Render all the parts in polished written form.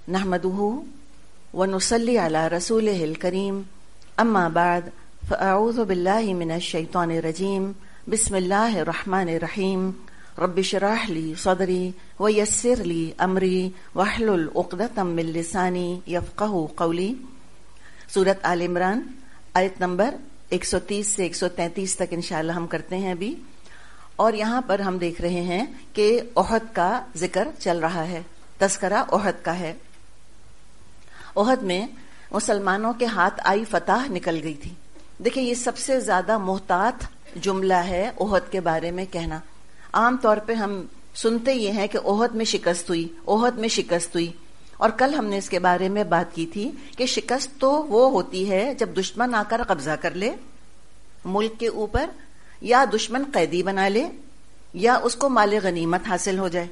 نحمده ونصلي على رسوله الكريم اما بعد فاعوذ بالله من الشيطان الرجيم بسم الله الرحمن الرحيم رب اشرح لي صدري ويسر لي امري واحلل عقدة من لساني يفقهوا قولي. سورۃ آل عمران آیت نمبر 130 سے 133 تک انشاءاللہ ہم کرتے ہیں ابھی. اور یہاں پر ہم دیکھ رہے ہیں کہ احد کا ذکر چل رہا ہے، تذکرہ احد کا ہے. احد میں مسلمانوں کے ہاتھ آئی فتح نکل گئی تھی. دیکھیں یہ سب سے زیادہ محتاط جملہ ہے احد کے بارے میں کہنا. عام طور پہ ہم سنتے یہ ہیں کہ احد میں شکست ہوئی، احد میں شکست ہوئی. اور کل ہم نے اس کے بارے میں بات کی تھی کہ شکست تو وہ ہوتی ہے جب دشمن آ کر قبضہ کر لے ملک کے اوپر، یا دشمن قیدی بنا لے، یا اس کو مال غنیمت حاصل ہو جائے،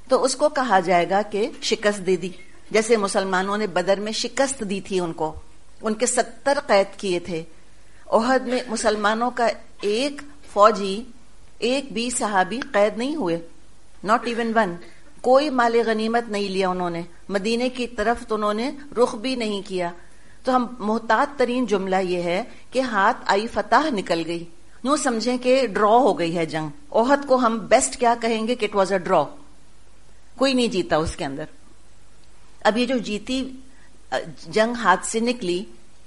تو اس کو کہا جائے گا کہ شکست دے دی. جیسے مسلمانوں نے بدر میں شکست دی تھی، ان کے 70 قید کیے تھے. احد میں مسلمانوں کا ایک فوجی، ایک بھی صحابی قید نہیں ہوئے، ناٹ ایون ون. کوئی مال غنیمت نہیں لیا انہوں نے، مدینے کی طرف تو انہوں نے رخ بھی نہیں کیا. تو ہم محتاط ترین جملہ یہ ہے کہ ہاتھ آئی فتح نکل گئی. یوں سمجھیں کہ ڈرا ہو گئی ہے جنگ. احد کو ہم بیسٹ کیا کہیں گے کہ اٹ واز اے ڈرا، کوئی نہیں جیتا اس کے اندر. اب یہ جو جیتی جنگ ہاتھ سے نکلی،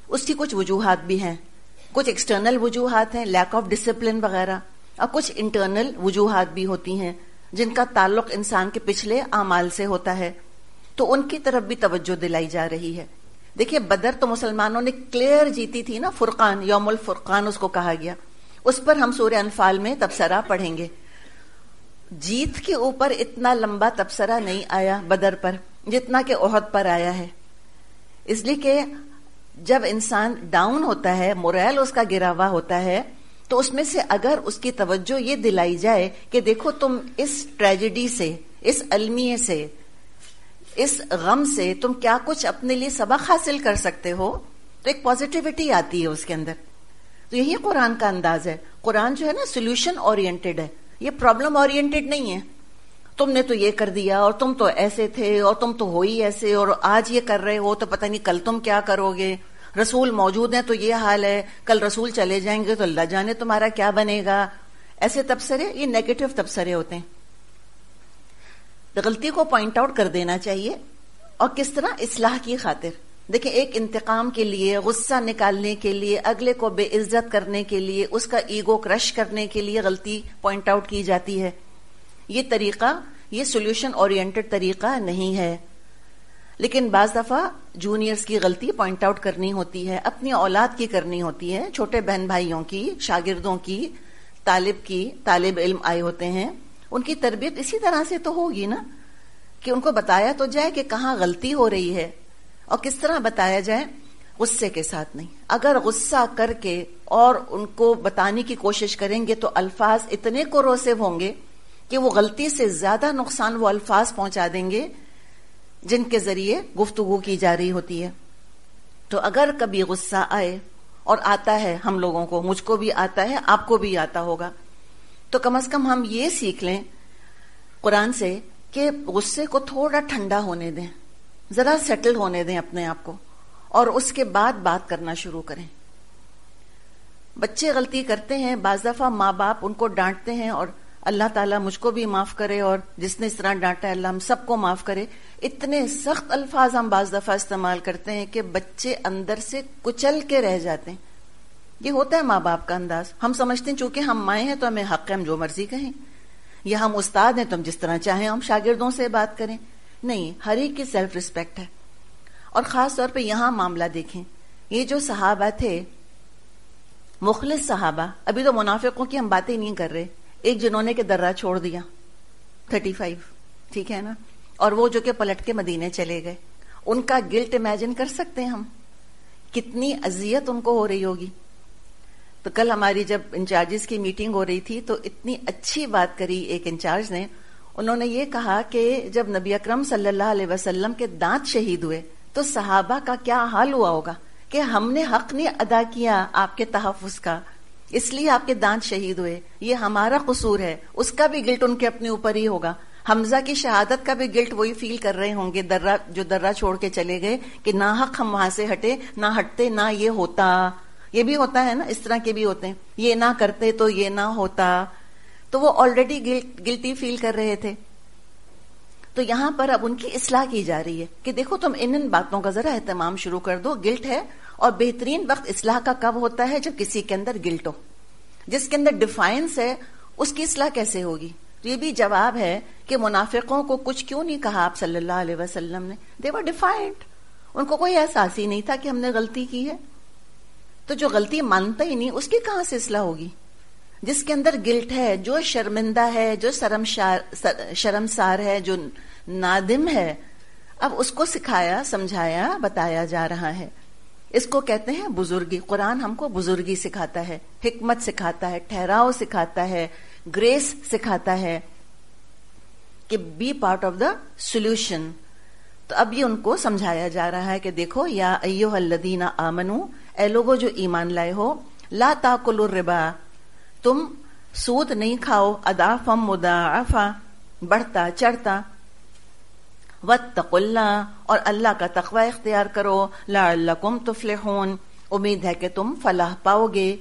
اس کی کچھ وجوہات بھی ہیں. کچھ ایکسٹرنل وجوہات ہیں، لیک آف ڈسپلن وغیرہ، اور کچھ انٹرنل وجوہات بھی ہوتی ہیں جن کا تعلق انسان کے پچھلے اعمال سے ہوتا ہے. تو ان کی طرف بھی توجہ دلائی جا رہی ہے. دیکھیے بدر تو مسلمانوں نے کلیئر جیتی تھی نا، فرقان، یوم الفرقان اس کو کہا گیا. اس پر ہم سورہ انفال میں تبصرہ پڑھیں گے. جیت کے اوپر اتنا لمبا تبصرہ نہیں آیا بدر پر جتنا کہ احد پر آیا ہے. اس لیے کہ جب انسان ڈاؤن ہوتا ہے، موریل اس کا گرا ہوا ہوتا ہے، تو اس میں سے اگر اس کی توجہ یہ دلائی جائے کہ دیکھو تم اس ٹریجڈی سے، اس المیے سے، اس غم سے تم کیا کچھ اپنے لیے سبق حاصل کر سکتے ہو، تو ایک پازیٹیوٹی آتی ہے اس کے اندر. تو یہی قرآن کا انداز ہے. قرآن جو ہے نا سولوشن اورینٹڈ ہے، یہ پرابلم اورینٹڈ نہیں ہے. تم نے تو یہ کر دیا، اور تم تو ایسے تھے، اور تم تو ہو ہی ایسے، اور آج یہ کر رہے ہو تو پتہ نہیں کل تم کیا کرو گے. رسول موجود ہیں تو یہ حال ہے، کل رسول چلے جائیں گے تو اللہ جانے تمہارا کیا بنے گا. ایسے تبصرے یہ نیگیٹو تبصرے ہوتے ہیں. غلطی کو پوائنٹ آؤٹ کر دینا چاہیے، اور کس طرح اصلاح کی خاطر. دیکھیں ایک انتقام کے لیے، غصہ نکالنے کے لیے، اگلے کو بے عزت کرنے کے لیے، اس کا ایگو کرش کرنے کے لیے غلطی پوائنٹ آؤٹ کی جاتی ہے. یہ طریقہ، یہ سولوشن اورینٹڈ طریقہ نہیں ہے. لیکن بعض دفعہ جونیئرز کی غلطی پوائنٹ آؤٹ کرنی ہوتی ہے، اپنی اولاد کی کرنی ہوتی ہے، چھوٹے بہن بھائیوں کی، شاگردوں کی، طالب علم آئے ہوتے ہیں. ان کی تربیت اسی طرح سے تو ہوگی نا، کہ ان کو بتایا تو جائے کہ کہاں غلطی ہو رہی ہے. اور کس طرح بتایا جائے؟ غصے کے ساتھ نہیں. اگر غصہ کر کے اور ان کو بتانے کی کوشش کریں گے تو الفاظ اتنے کوروسیو ہوں گے کہ وہ غلطی سے زیادہ نقصان وہ الفاظ پہنچا دیں گے جن کے ذریعے گفتگو کی جا رہی ہوتی ہے. تو اگر کبھی غصہ آئے، اور آتا ہے ہم لوگوں کو، مجھ کو بھی آتا ہے، آپ کو بھی آتا ہوگا، تو کم از کم ہم یہ سیکھ لیں قرآن سے کہ غصے کو تھوڑا ٹھنڈا ہونے دیں، ذرا سیٹل ہونے دیں اپنے آپ کو، اور اس کے بعد بات کرنا شروع کریں. بچے غلطی کرتے ہیں، بعض دفعہ ماں باپ ان کو ڈانٹتے ہیں، اور اللہ تعالیٰ مجھ کو بھی معاف کرے، اور جس نے اس طرح ڈانٹا ہے اللہ ہم سب کو معاف کرے. اتنے سخت الفاظ ہم بعض دفعہ استعمال کرتے ہیں کہ بچے اندر سے کچل کے رہ جاتے ہیں. یہ ہوتا ہے ماں باپ کا انداز. ہم سمجھتے ہیں چونکہ ہم مائیں ہیں تو ہمیں حق ہے ہم جو مرضی کہیں، یا ہم استاد ہیں تو ہم جس طرح چاہیں ہم شاگردوں سے بات کریں. نہیں، ہر ایک کی سیلف ریسپیکٹ ہے. اور خاص طور پہ یہاں معاملہ دیکھیں، یہ جو صحابہ تھے، مخلص صحابہ، ابھی تو منافقوں کی ہم باتیں نہیں کر رہے، ایک جنہوں نے کہ درہ چھوڑ دیا 35، ٹھیک ہے نا، اور وہ جو کہ پلٹ کے مدینے چلے گئے، ان کا گلٹ امیجن کر سکتے ہیں ہم، کتنی اذیت ان کو ہو رہی ہوگی. تو کل ہماری جب انچارجز کی میٹنگ ہو رہی تھی تو اتنی اچھی بات کری ایک انچارج نے. انہوں نے یہ کہا کہ جب نبی اکرم صلی اللہ علیہ وسلم کے دانت شہید ہوئے تو صحابہ کا کیا حال ہوا ہوگا کہ ہم نے حق نہیں ادا کیا آپ کے تحفظ کا، اس لیے آپ کے دانت شہید ہوئے، یہ ہمارا قصور ہے. اس کا بھی گلٹ ان کے اپنے اوپر ہی ہوگا. حمزہ کی شہادت کا بھی گلٹ وہی فیل کر رہے ہوں گے جو درہ چھوڑ کے چلے گئے کہ ناحق ہم وہاں سے ہٹے، نہ ہٹتے نہ یہ ہوتا. یہ بھی ہوتا ہے نا، اس طرح کے بھی ہوتے ہیں، یہ نہ کرتے تو یہ نہ ہوتا. تو وہ آلریڈی گلٹی فیل کر رہے تھے. تو یہاں پر اب ان کی اصلاح کی جا رہی ہے کہ دیکھو تم ان باتوں کا ذرا اہتمام شروع کر دو. گلٹ ہے، اور بہترین وقت اصلاح کا کب ہوتا ہے؟ جب کسی کے اندر گلٹ ہو. جس کے اندر ڈیفائنس ہے اس کی اصلاح کیسے ہوگی؟ تو یہ بھی جواب ہے کہ منافقوں کو کچھ کیوں نہیں کہا آپ صلی اللہ علیہ وسلم نے. دے ور ڈیفائنڈ، ان کو کوئی احساس ہی نہیں تھا کہ ہم نے غلطی کی ہے. تو جو غلطی مانتا ہی نہیں اس کی کہاں سے اصلاح ہوگی؟ جس کے اندر گلٹ ہے، جو شرمندہ ہے، جو شرمسار ہے، جو نادم ہے، اب اس کو سکھایا، سمجھایا، بتایا جا رہا ہے. اس کو کہتے ہیں بزرگی. قرآن ہم کو بزرگی سکھاتا ہے، حکمت سکھاتا ہے، ٹھہراؤ سکھاتا ہے، گریس سکھاتا ہے کہ be part of the solution. تو اب یہ ان کو سمجھایا جا رہا ہے کہ دیکھو یا ایھا الذین آمنو، اے لوگو جو ایمان لائے ہو، لا تاکلوا الربا، تم سود نہیں کھاؤ، اضعافا مضاعفا، بڑھتا چڑھتا، واتقوا اللہ، اور اللہ کا تقوی اختیار کرو، لعلکم تفلحون، امید ہے کہ تم فلاح پاؤ گے.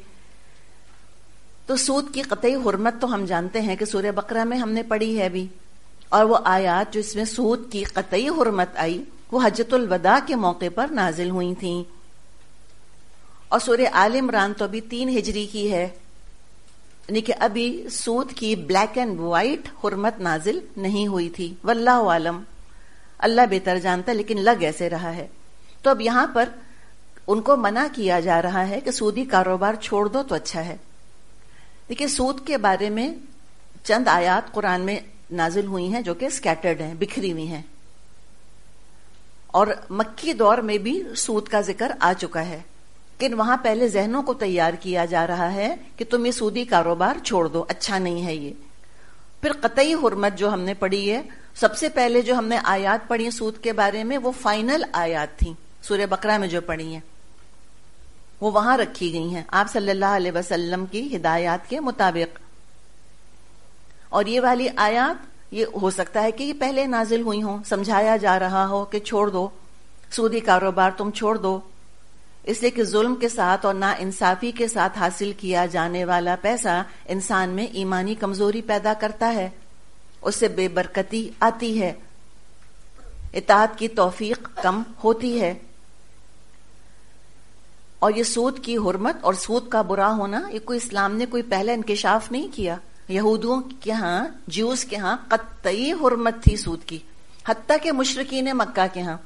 تو سود کی قطعی حرمت تو ہم جانتے ہیں کہ سورہ بقرہ میں ہم نے پڑھی ہے بھی، اور وہ آیات جو اس میں سود کی قطعی حرمت آئی وہ حجۃ الوداع کے موقع پر نازل ہوئی تھیں. اور سورہ آل عمران تو ابھی 3 ہجری کی ہے، یعنی کہ ابھی سود کی بلیک اینڈ وائٹ حرمت نازل نہیں ہوئی تھی. واللہ عالم، اللہ بہتر جانتا ہے، لیکن لگ ایسے رہا ہے. تو اب یہاں پر ان کو منع کیا جا رہا ہے کہ سودی کاروبار چھوڑ دو تو اچھا ہے. دیکھیے سود کے بارے میں چند آیات قرآن میں نازل ہوئی ہیں جو کہ سکیٹرڈ ہیں، بکھری ہوئی ہیں، اور مکی دور میں بھی سود کا ذکر آ چکا ہے. لیکن وہاں پہلے ذہنوں کو تیار کیا جا رہا ہے کہ تم یہ سودی کاروبار چھوڑ دو، اچھا نہیں ہے یہ. پھر قطعی حرمت جو ہم نے پڑھی ہے، سب سے پہلے جو ہم نے آیات پڑھی سود کے بارے میں وہ فائنل آیات تھیں سورہ بقرہ میں جو پڑھی ہیں، وہ وہاں رکھی گئی ہیں آپ صلی اللہ علیہ وسلم کی ہدایات کے مطابق. اور یہ والی آیات یہ ہو سکتا ہے کہ یہ پہلے نازل ہوئی ہوں، سمجھایا جا رہا ہو کہ چھوڑ دو سودی کاروبار، تم چھوڑ دو، اس لیے کہ ظلم کے ساتھ اور نا انصافی کے ساتھ حاصل کیا جانے والا پیسہ انسان میں ایمانی کمزوری پیدا کرتا ہے، اس سے بے برکتی آتی ہے، اطاعت کی توفیق کم ہوتی ہے. اور یہ سود کی حرمت اور سود کا برا ہونا یہ کوئی اسلام نے کوئی پہلا انکشاف نہیں کیا. یہودوں کے ہاں، جیوز کے ہاں قطعی حرمت تھی سود کی، حتیٰ کہ مشرکین مکہ کے ہاں.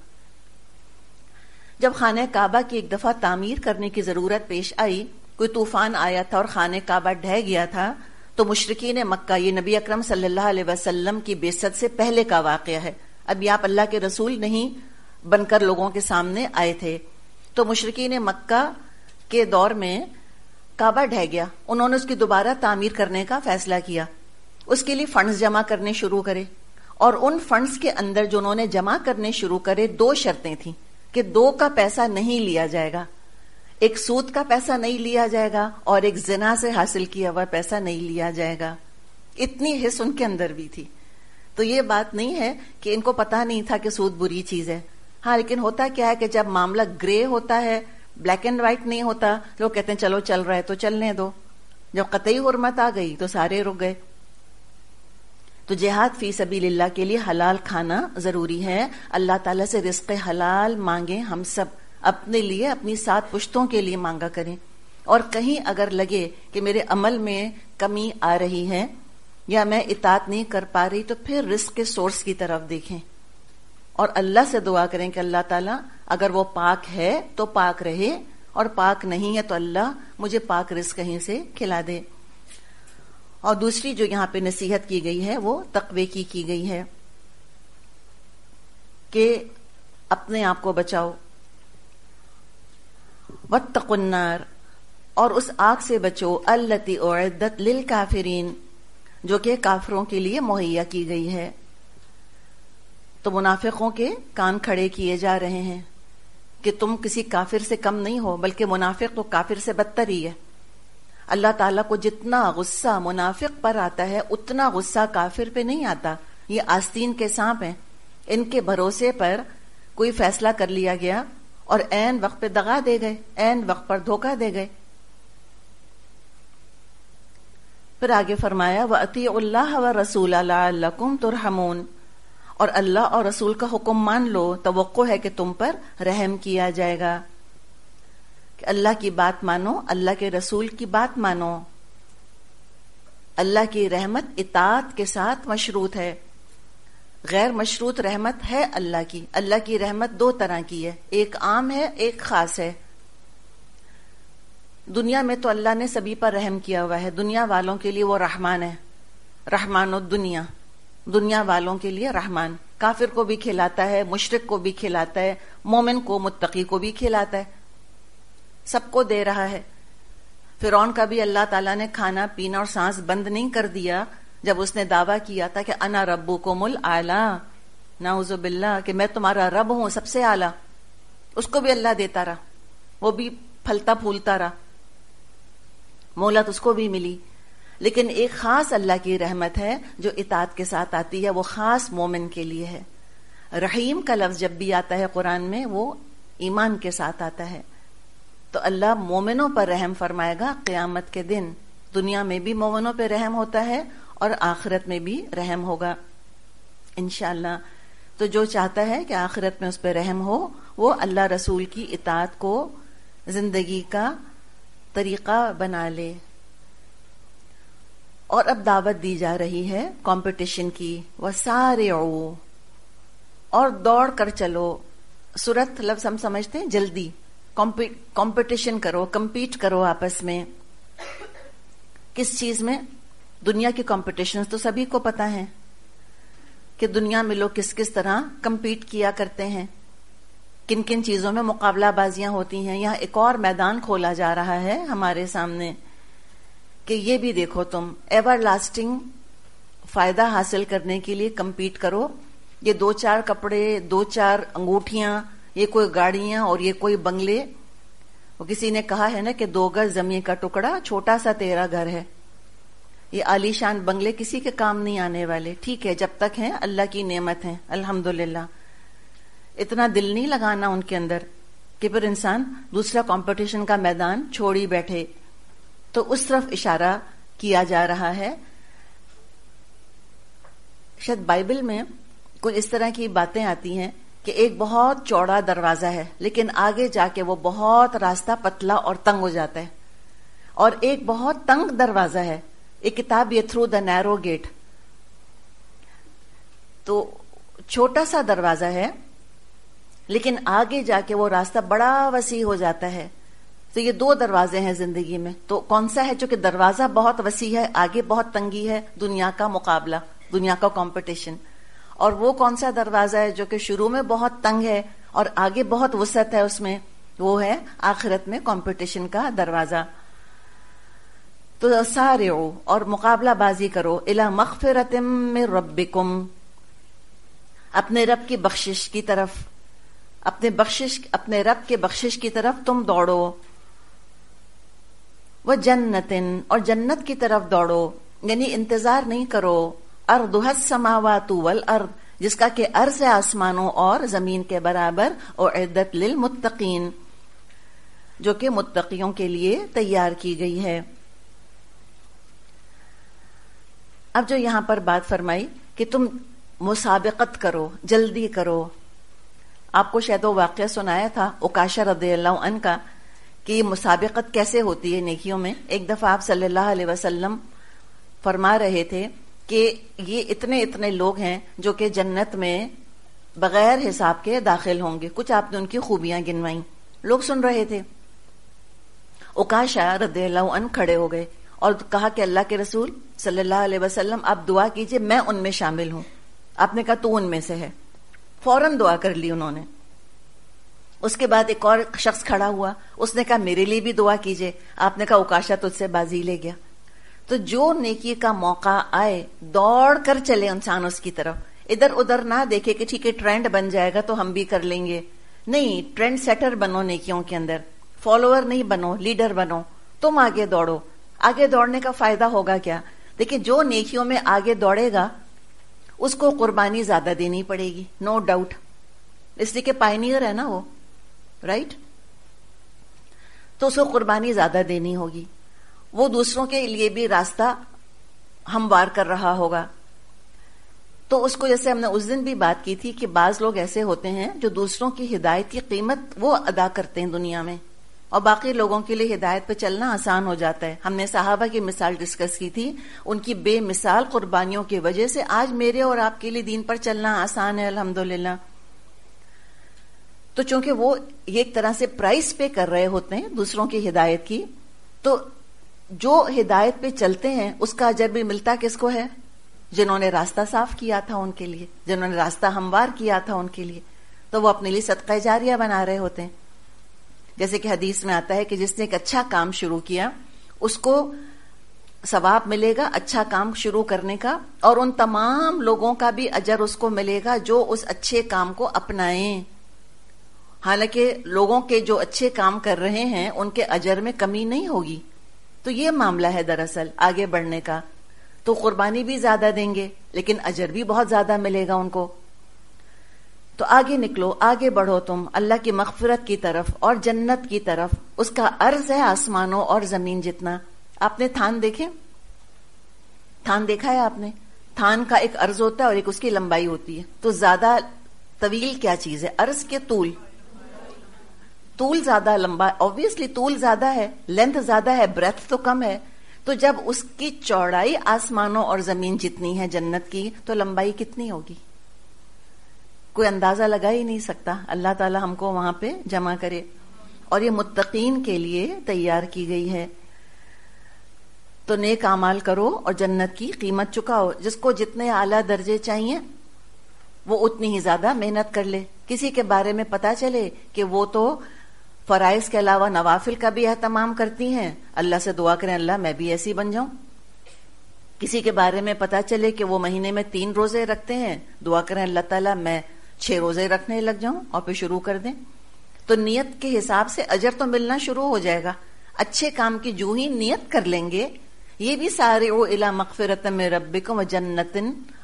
جب خانہ کعبہ کی ایک دفعہ تعمیر کرنے کی ضرورت پیش آئی، کوئی طوفان آیا تھا اور خانہ کعبہ ڈھہ گیا تھا، تو مشرکین مکہ، یہ نبی اکرم صلی اللہ علیہ وسلم کی بعثت سے پہلے کا واقعہ ہے، ابھی آپ اللہ کے رسول نہیں بن کر لوگوں کے سامنے آئے تھے، تو مشرکین مکہ کے دور میں کعبہ ڈھہ گیا، انہوں نے اس کی دوبارہ تعمیر کرنے کا فیصلہ کیا. اس کے لیے فنڈز جمع کرنے شروع کرے، اور ان فنڈز کے اندر جو انہوں نے جمع کرنے شروع کرے 2 شرطیں تھیں کہ 2 کا پیسہ نہیں لیا جائے گا، ایک سود کا پیسہ نہیں لیا جائے گا اور ایک زنا سے حاصل کیا ہوا پیسہ نہیں لیا جائے گا. اتنی حس ان کے اندر بھی تھی. تو یہ بات نہیں ہے کہ ان کو پتا نہیں تھا کہ سود بری چیز ہے. ہاں لیکن ہوتا کیا ہے کہ جب معاملہ گرے ہوتا ہے، بلیک اینڈ وائٹ نہیں ہوتا، لوگ کہتے ہیں چلو چل رہا ہے تو چلنے دو. جب قطعی حرمت آ گئی تو سارے رک گئے. تو جہاد فی سبیل اللہ کے لیے حلال کھانا ضروری ہے. اللہ تعالیٰ سے رزق حلال مانگیں، ہم سب اپنے لیے، اپنی 7 پشتوں کے لیے مانگا کریں. اور کہیں اگر لگے کہ میرے عمل میں کمی آ رہی ہے یا میں اطاعت نہیں کر پا رہی، تو پھر رزق کے سورس کی طرف دیکھیں اور اللہ سے دعا کریں کہ اللہ تعالیٰ اگر وہ پاک ہے تو پاک رہے، اور پاک نہیں ہے تو اللہ مجھے پاک رزق کہیں سے کھلا دے. اور دوسری جو یہاں پہ نصیحت کی گئی ہے وہ تقوی کی گئی ہے کہ اپنے آپ کو بچاؤ. واتقوا النار، اور اس آگ سے بچو، التی اعدت للکافرین، جو کہ کافروں کے لیے مہیا کی گئی ہے. تو منافقوں کے کان کھڑے کیے جا رہے ہیں کہ تم کسی کافر سے کم نہیں ہو، بلکہ منافق تو کافر سے بدتر ہی ہے. اللہ تعالیٰ کو جتنا غصہ منافق پر آتا ہے اتنا غصہ کافر پہ نہیں آتا. یہ آستین کے سانپ ہیں، ان کے بھروسے پر کوئی فیصلہ کر لیا گیا اور عین وقت پہ دغا دے گئے، عین وقت پر دھوکہ دے گئے۔ پھر آگے فرمایا وَأَطِيعُوا اللَّهَ وَالرَّسُولَ لَعَلَّكُمْ تُرْحَمُونَ، اور اللہ اور رسول کا حکم مان لو، توقع ہے کہ تم پر رحم کیا جائے گا، کہ اللہ کی بات مانو، اللہ کے رسول کی بات مانو۔ اللہ کی رحمت اطاعت کے ساتھ مشروط ہے، غیر مشروط رحمت ہے اللہ کی۔ اللہ کی رحمت دو طرح کی ہے، ایک عام ہے، ایک خاص ہے۔ دنیا میں تو اللہ نے سبھی پر رحم کیا ہوا ہے، دنیا والوں کے لیے وہ رحمان ہے، رحمان الدنیا، دنیا والوں کے لیے رحمان، کافر کو بھی کھلاتا ہے، مشرک کو بھی کھلاتا ہے، مومن کو، متقی کو بھی کھلاتا ہے، سب کو دے رہا ہے۔ فرعون کا بھی اللہ تعالیٰ نے کھانا پینا اور سانس بند نہیں کر دیا جب اس نے دعویٰ کیا تھا کہ انا ربکم الاعلیٰ، نعوذ باللہ، کہ میں تمہارا رب ہوں سب سے اعلیٰ، اس کو بھی اللہ دیتا رہا، وہ بھی پھلتا پھولتا رہا، مہلت اس کو بھی ملی۔ لیکن ایک خاص اللہ کی رحمت ہے جو اطاعت کے ساتھ آتی ہے، وہ خاص مومن کے لیے ہے۔ رحیم کا لفظ جب بھی آتا ہے قرآن میں وہ ایمان کے ساتھ آتا ہے، تو اللہ مومنوں پر رحم فرمائے گا قیامت کے دن، دنیا میں بھی مومنوں پہ رحم ہوتا ہے اور آخرت میں بھی رحم ہوگا انشاءاللہ۔ تو جو چاہتا ہے کہ آخرت میں اس پہ رحم ہو، وہ اللہ رسول کی اطاعت کو زندگی کا طریقہ بنا لے۔ اور اب دعوت دی جا رہی ہے کمپٹیشن کی، وَسَارِعُوا، اور دوڑ کر چلو۔ سرعت لفظ ہم سمجھتے ہیں جلدی، کمپٹیشن کرو، کمپیٹ کرو آپس میں۔ کس چیز میں؟ دنیا کی کمپٹیشن تو سبھی کو پتا ہے کہ دنیا میں لوگ کس کس طرح کمپیٹ کیا کرتے ہیں، کن کن چیزوں میں مقابلہ بازیاں ہوتی ہیں۔ یہاں ایک اور میدان کھولا جا رہا ہے ہمارے سامنے کہ یہ بھی دیکھو، تم ایور لاسٹنگ فائدہ حاصل کرنے کے لیے کمپیٹ کرو۔ یہ دو چار کپڑے، دو چار انگوٹھیاں، یہ کوئی گاڑیاں اور یہ کوئی بنگلے، وہ کسی نے کہا ہے نا کہ 2 گز زمین کا ٹکڑا چھوٹا سا تیرا گھر ہے۔ یہ عالی شان بنگلے کسی کے کام نہیں آنے والے، ٹھیک ہے، جب تک ہیں اللہ کی نعمت ہے الحمدللہ۔ اتنا دل نہیں لگانا ان کے اندر کہ پھر انسان دوسرا کمپٹیشن کا میدان چھوڑی بیٹھے۔ تو اس طرف اشارہ کیا جا رہا ہے۔ شاید بائبل میں کچھ اس طرح کی باتیں آتی ہیں کہ ایک بہت چوڑا دروازہ ہے لیکن آگے جا کے وہ بہت راستہ پتلا اور تنگ ہو جاتا ہے، اور ایک بہت تنگ دروازہ ہے، ایک کتاب یہ تھرو دا نیرو گیٹ، تو چھوٹا سا دروازہ ہے لیکن آگے جا کے وہ راستہ بڑا وسیع ہو جاتا ہے۔ تو یہ 2 دروازے ہیں زندگی میں، تو کون سا ہے؟ جو کہ دروازہ بہت وسیع ہے، آگے بہت تنگی ہے، دنیا کا مقابلہ، دنیا کا کمپٹیشن۔ اور وہ کون سا دروازہ ہے جو کہ شروع میں بہت تنگ ہے اور آگے بہت وسعت ہے اس میں؟ وہ ہے آخرت میں کمپٹیشن کا دروازہ۔ تو سارعوا، اور مقابلہ بازی کرو، الی مغفرۃ من ربکم، اپنے رب کی بخشش کی طرف، اپنے رب کے بخشش کی طرف تم دوڑو، وجنت، اور جنت کی طرف دوڑو، یعنی انتظار نہیں کرو، ارضها السماوات والارض، جس کا کہ عرض ہے آسمانوں اور زمین کے برابر، اعدت للمتقین، جو کہ متقیوں کے لیے تیار کی گئی ہے۔ اب جو یہاں پر بات فرمائی کہ تم مسابقت کرو، جلدی کرو، آپ کو شاید وہ واقعہ سنایا تھا عکاشہ رضی اللہ عنہ کا کہ یہ مسابقت کیسے ہوتی ہے نیکیوں میں۔ ایک دفعہ آپ صلی اللہ علیہ وسلم فرما رہے تھے کہ یہ اتنے لوگ ہیں جو کہ جنت میں بغیر حساب کے داخل ہوں گے۔ کچھ آپ نے ان کی خوبیاں گنوائیں، لوگ سن رہے تھے۔ عکاشہ رضی اللہ عنہ کھڑے ہو گئے اور کہا کہ اللہ کے رسول صلی اللہ علیہ وسلم آپ دعا کیجئے، میں ان میں شامل ہوں۔ آپ نے کہا تو ان میں سے ہے، فوراً دعا کر لی انہوں نے۔ اس کے بعد ایک اور شخص کھڑا ہوا، اس نے کہا میرے لیے بھی دعا کیجئے۔ آپ نے کہا عکاشہ تجھ سے بازی لے گیا۔ تو جو نیکی کا موقع آئے دوڑ کر چلے انسان اس کی طرف، ادھر ادھر نہ دیکھے کہ ٹھیک ہے ٹرینڈ بن جائے گا تو ہم بھی کر لیں گے، نہیں، ٹرینڈ سیٹر بنو نیکیوں کے اندر، فالوور نہیں بنو، لیڈر بنو، تم آگے دوڑو۔ آگے دوڑنے کا فائدہ ہوگا کیا؟ دیکھیں جو نیکیوں میں آگے دوڑے گا اس کو قربانی زیادہ دینی پڑے گی، نو ڈاؤٹ، اس لیے کہ پائنیئر ہے نا وہ، رائٹ؟ تو اس کو قربانی زیادہ دینی ہوگی، وہ دوسروں کے لیے بھی راستہ ہموار کر رہا ہوگا. تو اس کو جیسے ہم نے اس دن بھی بات کی تھی کہ بعض لوگ ایسے ہوتے ہیں جو دوسروں کی ہدایت کی قیمت وہ ادا کرتے ہیں دنیا میں، اور باقی لوگوں کے لیے ہدایت پہ چلنا آسان ہو جاتا ہے. ہم نے صحابہ کی مثال ڈسکس کی تھی، ان کی بے مثال قربانیوں کی وجہ سے آج میرے اور آپ کے لیے دین پر چلنا آسان ہے الحمدللہ. تو چونکہ وہ ایک طرح سے پرائس پے کر رہے ہوتے ہیں دوسروں کی ہدایت کی، تو جو ہدایت پہ چلتے ہیں اس کا اجر بھی ملتا کس کو ہے؟ جنہوں نے راستہ صاف کیا تھا ان کے لیے، جنہوں نے راستہ ہموار کیا تھا ان کے لیے، تو وہ اپنے لیے صدقہ جاریہ بنا رہے ہوتے ہیں. جیسے کہ حدیث میں آتا ہے کہ جس نے ایک اچھا کام شروع کیا اس کو ثواب ملے گا اچھا کام شروع کرنے کا، اور ان تمام لوگوں کا بھی اجر اس کو ملے گا جو اس اچھے کام کو اپنائیں. حالانکہ لوگوں کے جو اچھے کام کر رہے ہیں ان کے اجر میں کمی نہیں ہوگی. تو یہ معاملہ ہے دراصل آگے بڑھنے کا. تو قربانی بھی زیادہ دیں گے لیکن اجر بھی بہت زیادہ ملے گا ان کو. تو آگے نکلو، آگے بڑھو تم اللہ کی مغفرت کی طرف اور جنت کی طرف. اس کا عرض ہے آسمانوں اور زمین جتنا. آپ نے تھان دیکھے؟ تھان دیکھا ہے آپ نے؟ تھان کا ایک عرض ہوتا ہے اور ایک اس کی لمبائی ہوتی ہے. تو زیادہ طویل کیا چیز ہے، عرض کے طول؟ طول زیادہ، لمبا obviously طول زیادہ ہے، لینتھ زیادہ ہے، بریتھ تو کم ہے. تو جب اس کی چوڑائی آسمانوں اور زمین جتنی ہے جنت کی، تو لمبائی کتنی ہوگی؟ کوئی اندازہ لگا ہی نہیں سکتا. اللہ تعالی ہم کو وہاں پہ جمع کرے. اور یہ متقین کے لیے تیار کی گئی ہے. تو نیک اعمال کرو اور جنت کی قیمت چکاؤ. جس کو جتنے اعلیٰ درجے چاہیے وہ اتنی ہی زیادہ محنت کر لے. کسی کے بارے میں پتا چلے کہ وہ تو فرائض کے علاوہ نوافل کا بھی اہتمام کرتی ہیں، اللہ سے دعا کریں اللہ میں بھی ایسی بن جاؤں. کسی کے بارے میں پتا چلے کہ وہ مہینے میں 3 روزے رکھتے ہیں، دعا کریں اللہ تعالیٰ میں 6 روزے رکھنے لگ جاؤں، اور پھر شروع کر دیں. تو نیت کے حساب سے اجر تو ملنا شروع ہو جائے گا. اچھے کام کی جو ہی نیت کر لیں گے، یہ بھی سارعوا الی مغفرۃ من ربکم وجنۃ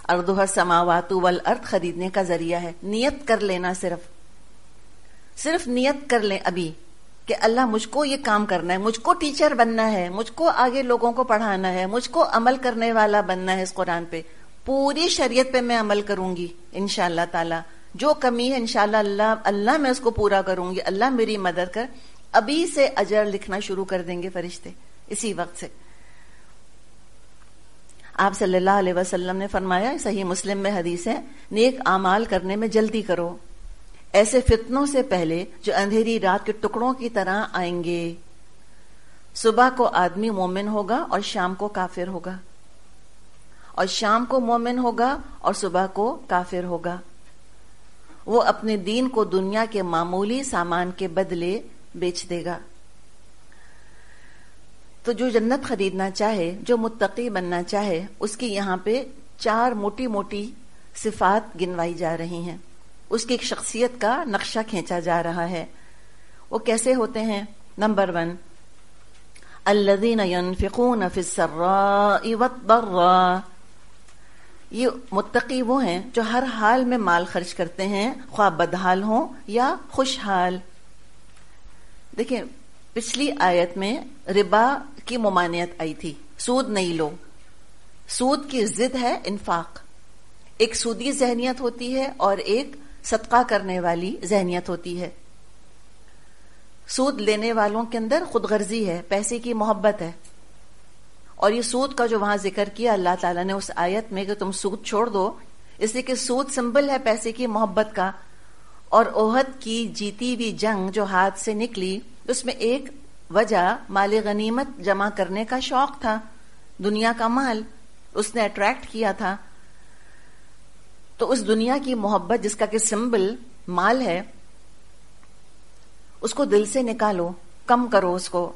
ارضها السماوات والارض خریدنے کا ذریعہ ہے. نیت کر لینا، صرف نیت کر لیں ابھی کہ اللہ مجھ کو یہ کام کرنا ہے، مجھ کو ٹیچر بننا ہے، مجھ کو آگے لوگوں کو پڑھانا ہے، مجھ کو عمل کرنے والا بننا ہے. اس قرآن پہ پوری شریعت پہ میں عمل کروں گی انشاءاللہ تعالی. جو کمی ہے انشاءاللہ اللہ میں اس کو پورا کروں گی، اللہ میری مدد کر. ابھی سے اجر لکھنا شروع کر دیں گے فرشتے اسی وقت سے. آپ صلی اللہ علیہ وسلم نے فرمایا، صحیح مسلم میں حدیث ہے، نیک اعمال کرنے میں جلدی کرو ایسے فتنوں سے پہلے جو اندھیری رات کے ٹکڑوں کی طرح آئیں گے. صبح کو آدمی مومن ہوگا اور شام کو کافر ہوگا، اور شام کو مومن ہوگا اور صبح کو کافر ہوگا. وہ اپنے دین کو دنیا کے معمولی سامان کے بدلے بیچ دے گا. تو جو جنت خریدنا چاہے، جو متقی بننا چاہے، اس کی یہاں پہ 4 موٹی موٹی صفات گنوائی جا رہی ہیں. اس کی ایک شخصیت کا نقشہ کھینچا جا رہا ہے. وہ کیسے ہوتے ہیں؟ نمبر 1، الذین ینفقون فی السراء والضراء. یہ متقی وہ ہیں جو ہر حال میں مال خرچ کرتے ہیں، خواہ بدحال ہوں یا خوشحال. دیکھیں پچھلی آیت میں ربا کی ممانعت آئی تھی، سود نہیں لو. سود کی ضد ہے انفاق. ایک سودی ذہنیت ہوتی ہے اور ایک صدقہ کرنے والی ذہنیت ہوتی ہے. سود لینے والوں کے اندر خود غرضی ہے، پیسے کی محبت ہے. اور یہ سود کا جو وہاں ذکر کیا اللہ تعالیٰ نے اس آیت میں کہ تم سود چھوڑ دو، اس لیے کہ سود سمبل ہے پیسے کی محبت کا. اور احد کی جیتی ہوئی جنگ جو ہاتھ سے نکلی، اس میں ایک وجہ مال غنیمت جمع کرنے کا شوق تھا، دنیا کا مال اس نے اٹریکٹ کیا تھا. تو اس دنیا کی محبت جس کا کہ سمبل مال ہے، اس کو دل سے نکالو، کم کرو اس کو،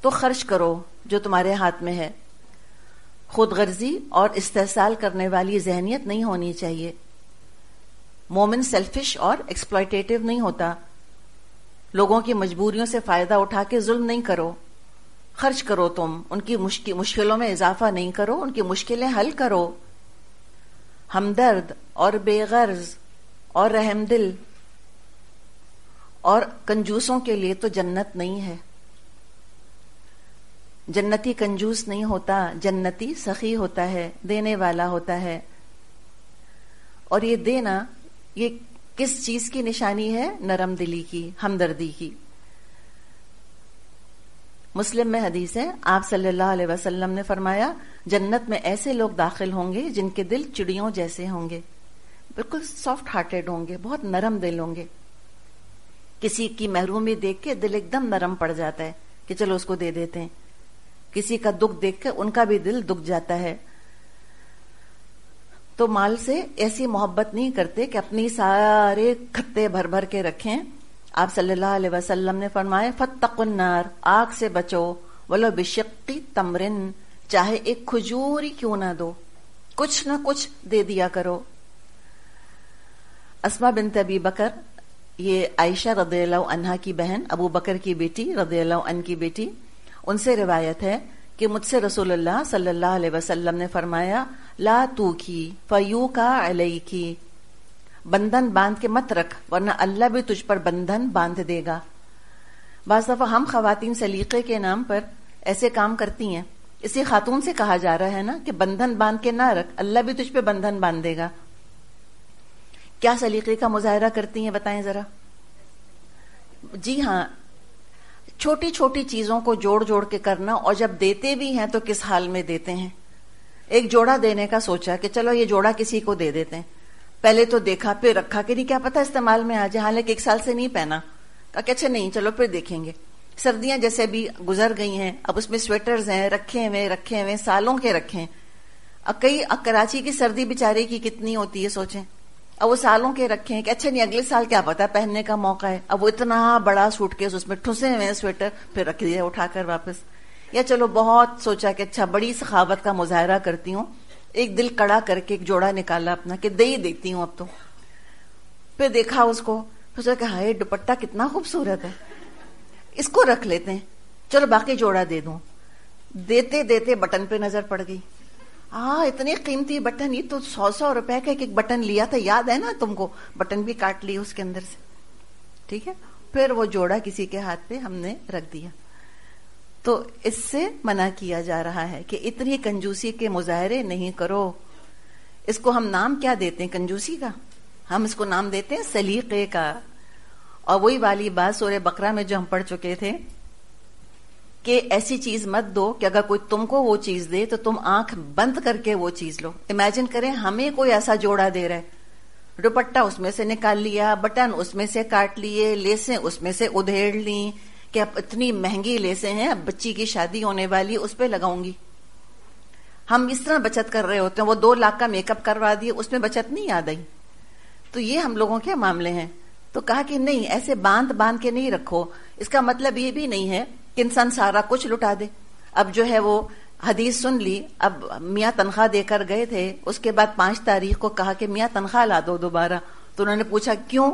تو خرچ کرو جو تمہارے ہاتھ میں ہے. خود غرضی اور استحصال کرنے والی ذہنیت نہیں ہونی چاہیے. مومن سیلفش اور ایکسپلائٹیٹو نہیں ہوتا. لوگوں کی مجبوریوں سے فائدہ اٹھا کے ظلم نہیں کرو. خرچ کرو، تم ان کی مشکلوں میں اضافہ نہیں کرو، ان کی مشکلیں حل کرو. ہمدرد اور بے غرض اور رحم دل. اور کنجوسوں کے لیے تو جنت نہیں ہے. جنتی کنجوس نہیں ہوتا، جنتی سخی ہوتا ہے، دینے والا ہوتا ہے. اور یہ دینا، یہ کس چیز کی نشانی ہے؟ نرم دلی کی، ہمدردی کی. مسلم میں حدیث ہے، آپ صلی اللہ علیہ وسلم نے فرمایا جنت میں ایسے لوگ داخل ہوں گے جن کے دل چڑیوں جیسے ہوں گے، بالکل سافٹ ہارٹیڈ ہوں گے، بہت نرم دل ہوں گے. کسی کی محرومی دیکھ کے دل ایک دم نرم پڑ جاتا ہے کہ چلو اس کو دے دیتے ہیں. کسی کا دکھ دیکھ کے ان کا بھی دل دکھ جاتا ہے. تو مال سے ایسی محبت نہیں کرتے کہ اپنی سارے کھتے بھر بھر کے رکھیں. آپ صلی اللہ علیہ وسلم نے فرمایا فاتقوا النار، آگ سے بچو، ولو بشق تمرن، چاہے ایک کھجور ہی کیوں نہ دو، کچھ نہ کچھ دے دیا کرو. اسماء بنت ابی بکر، یہ عائشہ رضی اللہ عنہا کی بہن، ابو بکر کی بیٹی رضی اللہ عنہ کی بیٹی، ان سے روایت ہے کہ مجھ سے رسول اللہ صلی اللہ علیہ وسلم نے فرمایا لا توکی فیوکا علیکی، بندھن باندھ کے مت رکھ ورنہ اللہ بھی تجھ پر بندھن باندھ دے گا. بعض دفعہ ہم خواتین سلیقے کے نام پر ایسے کام کرتی ہیں. اسی خاتون سے کہا جا رہا ہے نا کہ بندھن باندھ کے نہ رکھ، اللہ بھی تجھ پہ بندھن باندھ دے گا. کیا سلیقے کا مظاہرہ کرتی ہیں بتائیں ذرا؟ جی ہاں، چھوٹی چھوٹی چیزوں کو جوڑ جوڑ کے کرنا، اور جب دیتے بھی ہیں تو کس حال میں دیتے ہیں. ایک جوڑا دینے کا سوچا کہ چلو یہ جوڑا کسی کو دے دیتے ہیں، پہلے تو دیکھا پھر رکھا کہ نہیں کیا پتا استعمال میں آ جائے، حالانکہ 1 سال سے نہیں پہنا. کہا کہ اچھا نہیں چلو پھر دیکھیں گے. سردیاں جیسے بھی گزر گئی ہیں، اب اس میں سویٹرز ہیں رکھے ہوئے سالوں کے رکھے. اب کئی کراچی کی سردی بیچارے کی کتنی ہوتی ہے سوچیں، اب وہ سالوں کے رکھے ہیں کہ اچھا نہیں اگلے سال کیا پتا پہننے کا موقع ہے. اب وہ اتنا بڑا سوٹ کیس اس میں ٹھسے ہوئے سویٹر، پھر رکھ دیا اٹھا کر واپس. یا چلو بہت سوچا کہ اچھا بڑی سخاوت کا مظاہرہ کرتی ہوں، ایک دل کڑا کر کے ایک جوڑا نکالا اپنا کہ دے ہی دیتی ہوں اب تو. پھر دیکھا اس کو، سوچا کہ ہائے دوپٹہ کتنا خوبصورت ہے، اس کو رکھ لیتے ہیں، چلو باقی جوڑا دے دوں. دیتے دیتے بٹن پہ نظر پڑ گئی. اتنی قیمتی بٹن، یہ تو 100 روپے کا ایک بٹن لیا تھا، یاد ہے نا تم کو؟ بٹن بھی کاٹ لی اس کے اندر سے. ٹھیک ہے، پھر وہ جوڑا کسی کے ہاتھ پہ ہم نے رکھ دیا. تو اس سے منع کیا جا رہا ہے کہ اتنی کنجوسی کے مظاہرے نہیں کرو. اس کو ہم نام کیا دیتے ہیں کنجوسی کا؟ ہم اس کو نام دیتے ہیں سلیقے کا. اور وہی والی بات سورہ بقرہ میں جو ہم پڑھ چکے تھے کہ ایسی چیز مت دو کہ اگر کوئی تم کو وہ چیز دے تو تم آنکھ بند کر کے وہ چیز لو. امیجن کریں ہمیں کوئی ایسا جوڑا دے رہا ہے، دوپٹہ اس میں سے نکال لیا، بٹن اس میں سے کاٹ لیے، لیسیں اس میں سے ادھیڑ لیں کہ اب اتنی مہنگی لیسیں ہیں، اب بچی کی شادی ہونے والی اس پہ لگاؤں گی. ہم اس طرح بچت کر رہے ہوتے ہیں، وہ 2 لاکھ کا میک اپ کروا دیے، اس میں بچت نہیں یاد آئی. تو یہ ہم لوگوں کے معاملے ہیں. تو کہا کہ نہیں، ایسے باندھ کے نہیں رکھو. اس کا مطلب یہ بھی نہیں ہے کہ انسان سارا کچھ لٹا دے. اب جو ہے وہ حدیث سن لی، اب میاں تنخواہ دے کر گئے تھے، اس کے بعد 5 تاریخ کو کہا کہ میاں تنخواہ لا دو دوبارہ. تو انہوں نے پوچھا کیوں؟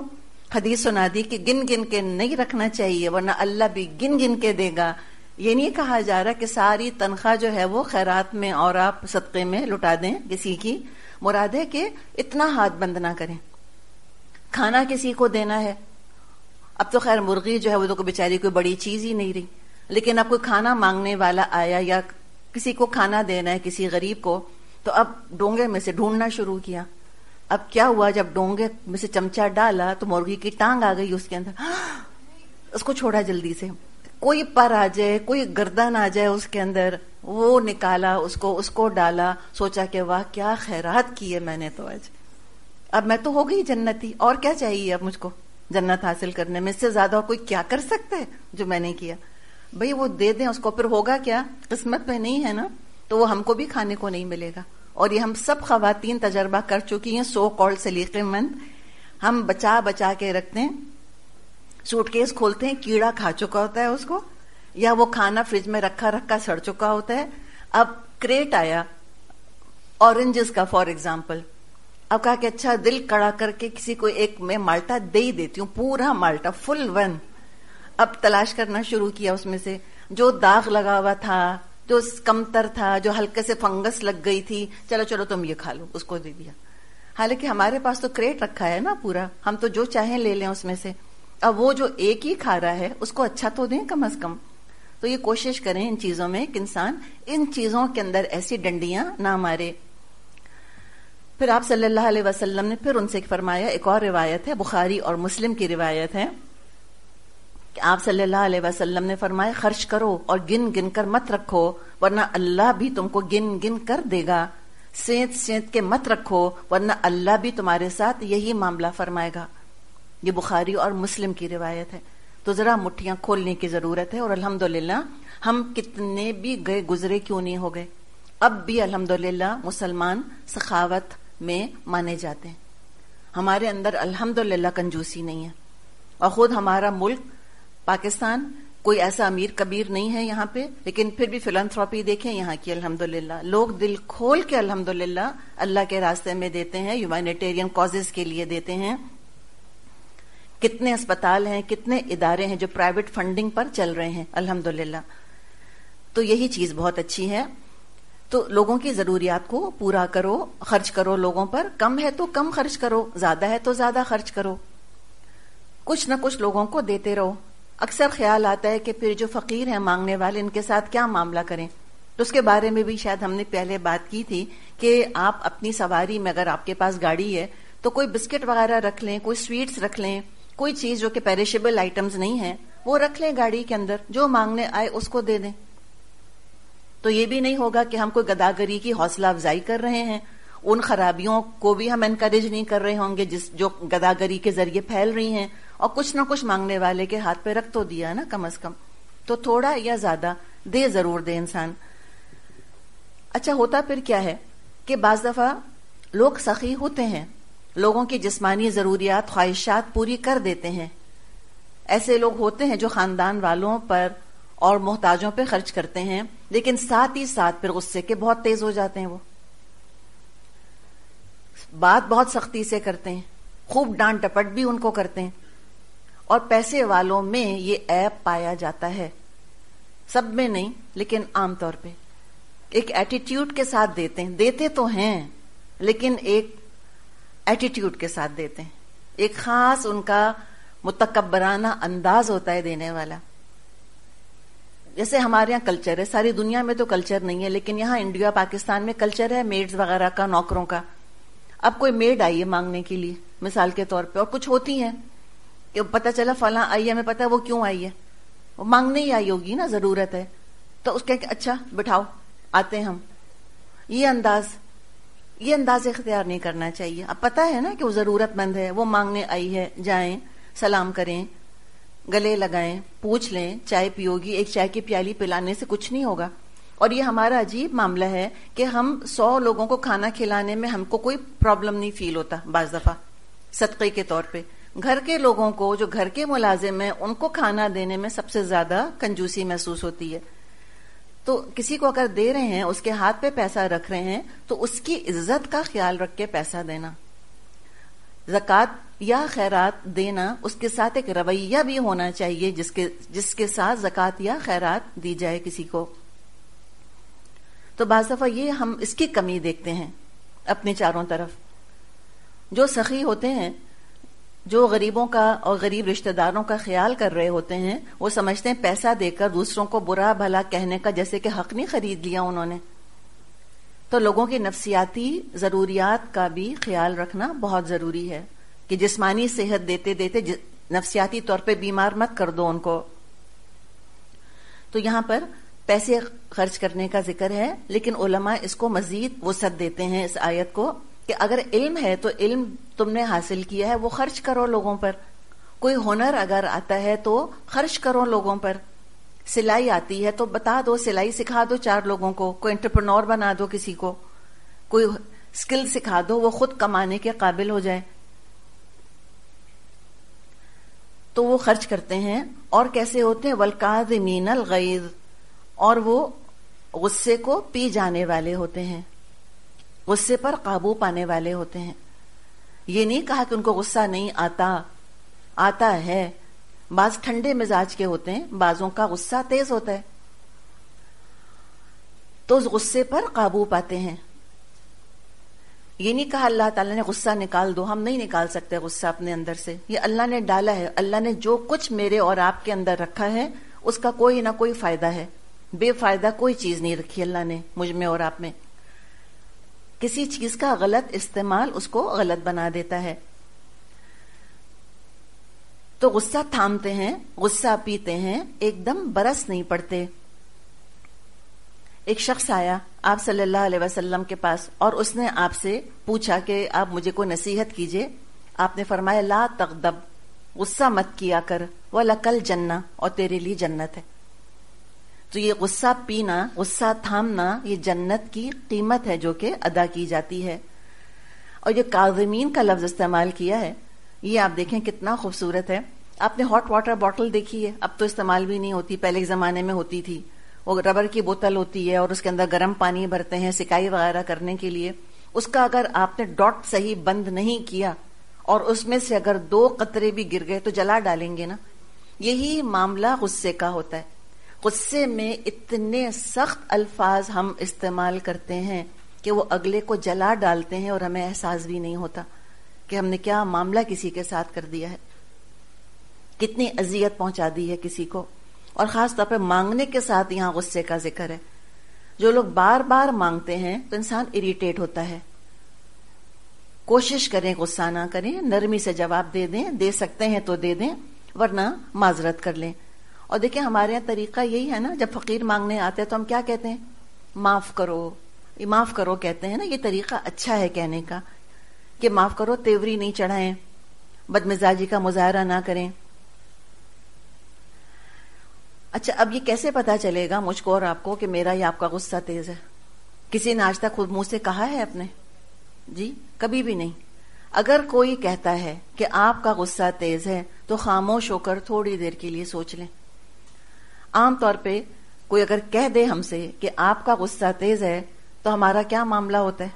حدیث سنا دی کہ گن گن کے نہیں رکھنا چاہیے ورنہ اللہ بھی گن گن کے دے گا. یہ نہیں کہا جا رہا کہ ساری تنخواہ جو ہے وہ خیرات میں اور آپ صدقے میں لٹا دیں کسی کی. مراد ہے کہ اتنا ہاتھ بند نہ کریں. کھانا کسی کو دینا ہے، اب تو خیر مرغی جو ہے وہ تو بیچاری کوئی بڑی چیز ہی نہیں رہی، لیکن اب کوئی کھانا مانگنے والا آیا یا کسی کو کھانا دینا ہے کسی غریب کو، تو اب ڈونگے میں سے ڈھونڈنا شروع کیا. اب کیا ہوا، جب ڈونگے میں سے چمچہ ڈالا تو مرغی کی ٹانگ آ گئی اس کے اندر. اس کو چھوڑا جلدی سے، کوئی پر آ جائے، کوئی گردن آ جائے اس کے اندر، وہ نکالا اس کو ڈالا. سوچا کہ واہ کیا خیرات کی ہے میں نے تو آج، اب میں تو ہو گئی جنتی، اور کیا چاہیے اب مجھ کو جنت حاصل کرنے میں؟ اس سے زیادہ کوئی کیا کر سکتا ہے جو میں نے کیا؟ بھئی وہ دے دیں اس کو، پھر ہوگا کیا؟ قسمت میں نہیں ہے نا، تو وہ ہم کو بھی کھانے کو نہیں ملے گا. اور یہ ہم سب خواتین تجربہ کر چکی ہیں، سو کالڈ سلیقے مند. ہم بچا بچا کے رکھتے ہیں، سوٹ کیس کھولتے ہیں، کیڑا کھا چکا ہوتا ہے اس کو، یا وہ کھانا فریج میں رکھا سڑ چکا ہوتا ہے. اب کریٹ آیا اورنجز کا فار ایگزامپل، اب کہا کہ اچھا دل کڑا کر کے کسی کو ایک میں مالٹا دے ہی دیتی ہوں، پورا مالٹا فل 1. اب تلاش کرنا شروع کیا اس میں سے جو داغ لگا ہوا تھا، جو کمتر تھا، جو ہلکے سے فنگس لگ گئی تھی، چلو تم یہ کھا لو، اس کو دے دیا. حالانکہ ہمارے پاس تو کریٹ رکھا ہے نا پورا، ہم تو جو چاہیں لے لیں اس میں سے. اب وہ جو ایک ہی کھا رہا ہے اس کو اچھا تو دیں کم از کم. تو یہ کوشش کریں ان چیزوں میں کہ انسان ان چیزوں کے اندر ایسی ڈنڈیاں نہ مارے. پھر آپ صلی اللہ علیہ وسلم نے پھر ان سے فرمایا، ایک اور روایت ہے، بخاری اور مسلم کی روایت ہے، کہ آپ صلی اللہ علیہ وسلم نے فرمایا خرچ کرو اور گن گن کر مت رکھو، ورنہ اللہ بھی تم کو گن گن کر دے گا. سینت سینت کے مت رکھو ورنہ اللہ بھی تمہارے ساتھ یہی معاملہ فرمائے گا. یہ بخاری اور مسلم کی روایت ہے. تو ذرا مٹھیاں کھولنے کی ضرورت ہے. اور الحمدللہ ہم کتنے بھی گئے گزرے کیوں نہیں ہو گئے، اب بھی الحمدللہ مسلمان سخاوت میں مانے جاتے ہیں. ہمارے اندر الحمدللہ کنجوسی نہیں ہے. اور خود ہمارا ملک پاکستان کوئی ایسا امیر کبیر نہیں ہے یہاں پہ، لیکن پھر بھی فلانتھراپی دیکھیں یہاں کی الحمدللہ. لوگ دل کھول کے الحمدللہ اللہ کے راستے میں دیتے ہیں، ہیومینیٹیرین کازز کے لیے دیتے ہیں. کتنے اسپتال ہیں، کتنے ادارے ہیں جو پرائیویٹ فنڈنگ پر چل رہے ہیں الحمدللہ. تو یہی چیز بہت اچھی ہے. تو لوگوں کی ضروریات کو پورا کرو، خرچ کرو لوگوں پر. کم ہے تو کم خرچ کرو، زیادہ ہے تو زیادہ خرچ کرو. کچھ نہ کچھ لوگوں کو دیتے رہو. اکثر خیال آتا ہے کہ پھر جو فقیر ہیں مانگنے والے، ان کے ساتھ کیا معاملہ کریں. تو اس کے بارے میں بھی شاید ہم نے پہلے بات کی تھی کہ آپ اپنی سواری میں اگر آپ کے پاس گاڑی ہے تو کوئی بسکٹ وغیرہ رکھ لیں، کوئی سویٹس رکھ لیں، کوئی چیز جو کہ پیریشیبل آئٹمز نہیں ہیں وہ رکھ لیں گاڑی کے اندر. جو مانگنے آئے اس کو دے دیں. تو یہ بھی نہیں ہوگا کہ ہم کوئی گداگری کی حوصلہ افزائی کر رہے ہیں. ان خرابیوں کو بھی ہم انکریج نہیں کر رہے ہوں گے جو گداگری کے ذریعے پھیل رہی ہیں. اور کچھ نہ کچھ مانگنے والے کے ہاتھ پہ رکھ تو دیا نا کم از کم. تو تھوڑا یا زیادہ دے ضرور دے انسان. اچھا ہوتا پھر کیا ہے کہ بعض دفعہ لوگ سخی ہوتے ہیں، لوگوں کی جسمانی ضروریات خواہشات پوری کر دیتے ہیں. ایسے لوگ ہوتے ہیں جو خاندان والوں پر اور محتاجوں پہ خرچ کرتے ہیں، لیکن ساتھ ہی ساتھ پھر غصے کے بہت تیز ہو جاتے ہیں. وہ بات بہت سختی سے کرتے ہیں، خوب ڈانٹ ڈپٹ بھی ان کو کرتے ہیں. اور پیسے والوں میں یہ عیب پایا جاتا ہے، سب میں نہیں لیکن عام طور پہ. ایک ایٹیٹیوڈ کے ساتھ دیتے ہیں، دیتے تو ہیں لیکن ایک ایٹیٹیوڈ کے ساتھ دیتے ہیں. ایک خاص ان کا متکبرانہ انداز ہوتا ہے دینے والا. جیسے ہمارے یہاں کلچر ہے، ساری دنیا میں تو کلچر نہیں ہے لیکن یہاں انڈیا پاکستان میں کلچر ہے میڈز وغیرہ کا، نوکروں کا. اب کوئی میڈ آئی ہے مانگنے کے لیے مثال کے طور پہ، اور کچھ ہوتی ہیں کہ پتہ چلا فلاں آئی ہے، ہمیں پتہ ہے وہ کیوں آئی ہے، وہ مانگنے ہی آئی ہوگی نا، ضرورت ہے. تو اس کے اچھا بٹھاؤ آتے ہیں ہم. یہ انداز اختیار نہیں کرنا چاہیے. اب پتہ ہے نا کہ وہ ضرورت مند ہے، وہ مانگنے آئی ہے، جائیں سلام کریں، گلے لگائیں، پوچھ لیں چائے پیوگی، ایک چائے کی پیالی پلانے سے کچھ نہیں ہوگا. اور یہ ہمارا عجیب معاملہ ہے کہ ہم 100 لوگوں کو کھانا کھلانے میں ہم کو کوئی پرابلم نہیں فیل ہوتا. بعض دفعہ صدقے کے طور پہ گھر کے لوگوں کو جو گھر کے ملازم ہیں ان کو کھانا دینے میں سب سے زیادہ کنجوسی محسوس ہوتی ہے. تو کسی کو اگر دے رہے ہیں، اس کے ہاتھ پہ پیسہ رکھ رہے ہیں تو اس کی عزت کا خیال رکھ کے پیسہ دینا. زکوٰۃ یا خیرات دینا، اس کے ساتھ ایک رویہ بھی ہونا چاہیے جس کے ساتھ زکوٰۃ یا خیرات دی جائے کسی کو. تو بعض دفعہ یہ ہم اس کی کمی دیکھتے ہیں اپنے چاروں طرف. جو سخی ہوتے ہیں، جو غریبوں کا اور غریب رشتہ داروں کا خیال کر رہے ہوتے ہیں، وہ سمجھتے ہیں پیسہ دے کر دوسروں کو برا بھلا کہنے کا جیسے کہ حق نہیں خرید لیا انہوں نے. تو لوگوں کی نفسیاتی ضروریات کا بھی خیال رکھنا بہت ضروری ہے کہ جسمانی صحت دیتے دیتے نفسیاتی طور پہ بیمار مت کر دو ان کو. تو یہاں پر پیسے خرچ کرنے کا ذکر ہے، لیکن علماء اس کو مزید وسعت دیتے ہیں اس آیت کو کہ اگر علم ہے تو علم تم نے حاصل کیا ہے وہ خرچ کرو لوگوں پر. کوئی ہنر اگر آتا ہے تو خرچ کرو لوگوں پر. سلائی آتی ہے تو بتا دو، سلائی سکھا دو 4 لوگوں کو. کوئی انٹرپرنور بنا دو کسی کو، کوئی اسکل سکھا دو، وہ خود کمانے کے قابل ہو جائے. تو وہ خرچ کرتے ہیں. اور کیسے ہوتے ہیں؟ والکاظمین الغیظ، اور وہ غصے کو پی جانے والے ہوتے ہیں، غصے پر قابو پانے والے ہوتے ہیں. یہ نہیں کہا کہ ان کو غصہ نہیں آتا ہے. بعض ٹھنڈے مزاج کے ہوتے ہیں، بعضوں کا غصہ تیز ہوتا ہے. تو اس غصے پر قابو پاتے ہیں. یہ نہیں کہا اللہ تعالیٰ نے غصہ نکال دو، ہم نہیں نکال سکتے غصہ اپنے اندر سے، یہ اللہ نے ڈالا ہے. اللہ نے جو کچھ میرے اور آپ کے اندر رکھا ہے اس کا کوئی نہ کوئی فائدہ ہے. بے فائدہ کوئی چیز نہیں رکھی اللہ نے مجھ میں اور آپ میں. کسی چیز کا غلط استعمال اس کو غلط بنا دیتا ہے. تو غصہ تھامتے ہیں، غصہ پیتے ہیں، ایک دم برس نہیں پڑتے. ایک شخص آیا آپ صلی اللہ علیہ وسلم کے پاس اور اس نے آپ سے پوچھا کہ آپ مجھے کو نصیحت کیجئے. آپ نے فرمایا لا تغضب، غصہ مت کیا کر، وَلَكَ الْجَنَّةُ، اور تیرے لیے جنت ہے. تو یہ غصہ پینا، غصہ تھامنا، یہ جنت کی قیمت ہے جو کہ ادا کی جاتی ہے. اور یہ کاظمین کا لفظ استعمال کیا ہے، یہ آپ دیکھیں کتنا خوبصورت ہے. آپ نے ہاٹ واٹر بوٹل دیکھی ہے، اب تو استعمال بھی نہیں ہوتی، پہلے کے زمانے میں ہوتی تھی. وہ ربر کی بوتل ہوتی ہے اور اس کے اندر گرم پانی بھرتے ہیں سکائی وغیرہ کرنے کے لیے. اس کا اگر آپ نے ڈاٹ صحیح بند نہیں کیا اور اس میں سے اگر 2 قطرے بھی گر گئے تو جلا ڈالیں گے نا. یہی معاملہ غصے کا ہوتا ہے. غصے میں اتنے سخت الفاظ ہم استعمال کرتے ہیں کہ وہ اگلے کو جلا ڈالتے ہیں اور ہمیں احساس بھی نہیں ہوتا کہ ہم نے کیا معاملہ کسی کے ساتھ کر دیا ہے، کتنی اذیت پہنچا دی ہے کسی کو. اور خاص طور پہ مانگنے کے ساتھ یہاں غصے کا ذکر ہے. جو لوگ بار بار مانگتے ہیں تو انسان اریٹیٹ ہوتا ہے. کوشش کریں غصہ نہ کریں، نرمی سے جواب دے دیں، دے سکتے ہیں تو دے دیں ورنہ معذرت کر لیں. اور دیکھیں ہمارے یہاں طریقہ یہی ہے نا، جب فقیر مانگنے آتے ہیں تو ہم کیا کہتے ہیں؟ معاف کرو، یہ معاف کرو کہتے ہیں نا. یہ طریقہ اچھا ہے کہنے کا کہ معاف کرو، تیوری نہیں چڑھائیں، بدمزاجی کا مظاہرہ نہ کریں. اچھا اب یہ کیسے پتا چلے گا مجھ کو اور آپ کو کہ میرا یا آپ کا غصہ تیز ہے؟ کسی نے آج تک خود منہ سے کہا ہے اپنے؟ جی کبھی بھی نہیں. اگر کوئی کہتا ہے کہ آپ کا غصہ تیز ہے تو خاموش ہو کر تھوڑی دیر کے لیے سوچ لیں. عام طور پہ کوئی اگر کہہ دے ہم سے کہ آپ کا غصہ تیز ہے تو ہمارا کیا معاملہ ہوتا ہے؟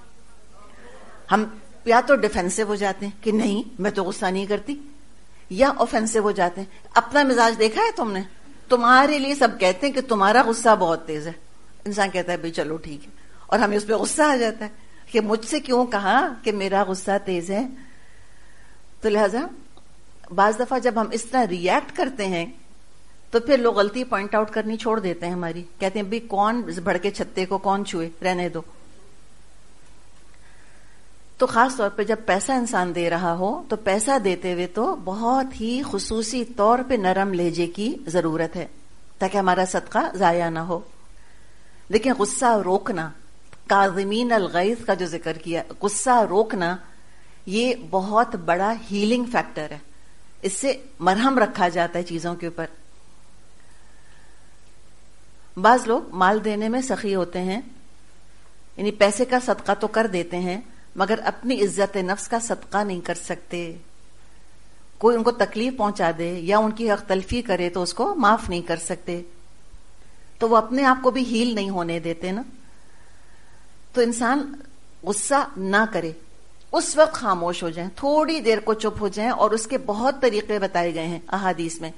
ہم یا تو ڈیفینسو ہو جاتے ہیں کہ نہیں میں تو غصہ نہیں کرتی، یا اوفینسو ہو جاتے ہیں. اپنا مزاج دیکھا ہے تم نے؟ تمہارے لیے سب کہتے ہیں کہ تمہارا غصہ بہت تیز ہے. انسان کہتا ہے بھائی چلو ٹھیک ہے، اور ہمیں اس پہ غصہ آ جاتا ہے کہ مجھ سے کیوں کہا کہ میرا غصہ تیز ہے. تو لہذا بعض دفعہ جب ہم اس طرح ریئیکٹ کرتے ہیں تو پھر لوگ غلطی پوائنٹ آؤٹ کرنی چھوڑ دیتے ہیں ہماری. کہتے ہیں بھائی کون بھڑکے چھتے کو کون چھوئے، رہنے دو. تو خاص طور پہ جب پیسہ انسان دے رہا ہو تو پیسہ دیتے ہوئے تو بہت ہی خصوصی طور پہ نرم لہجے کی ضرورت ہے تاکہ ہمارا صدقہ ضائع نہ ہو. لیکن غصہ روکنا، کاظمین الغیظ کا جو ذکر کیا، غصہ روکنا یہ بہت بڑا ہیلنگ فیکٹر ہے. اس سے مرہم رکھا جاتا ہے چیزوں کے اوپر. بعض لوگ مال دینے میں سخی ہوتے ہیں، یعنی پیسے کا صدقہ تو کر دیتے ہیں مگر اپنی عزت نفس کا صدقہ نہیں کر سکتے. کوئی ان کو تکلیف پہنچا دے یا ان کی حق تلفی کرے تو اس کو معاف نہیں کر سکتے، تو وہ اپنے آپ کو بھی ہیل نہیں ہونے دیتے نا. تو انسان غصہ نہ کرے، اس وقت خاموش ہو جائیں، تھوڑی دیر کو چپ ہو جائیں. اور اس کے بہت طریقے بتائے گئے ہیں احادیث میں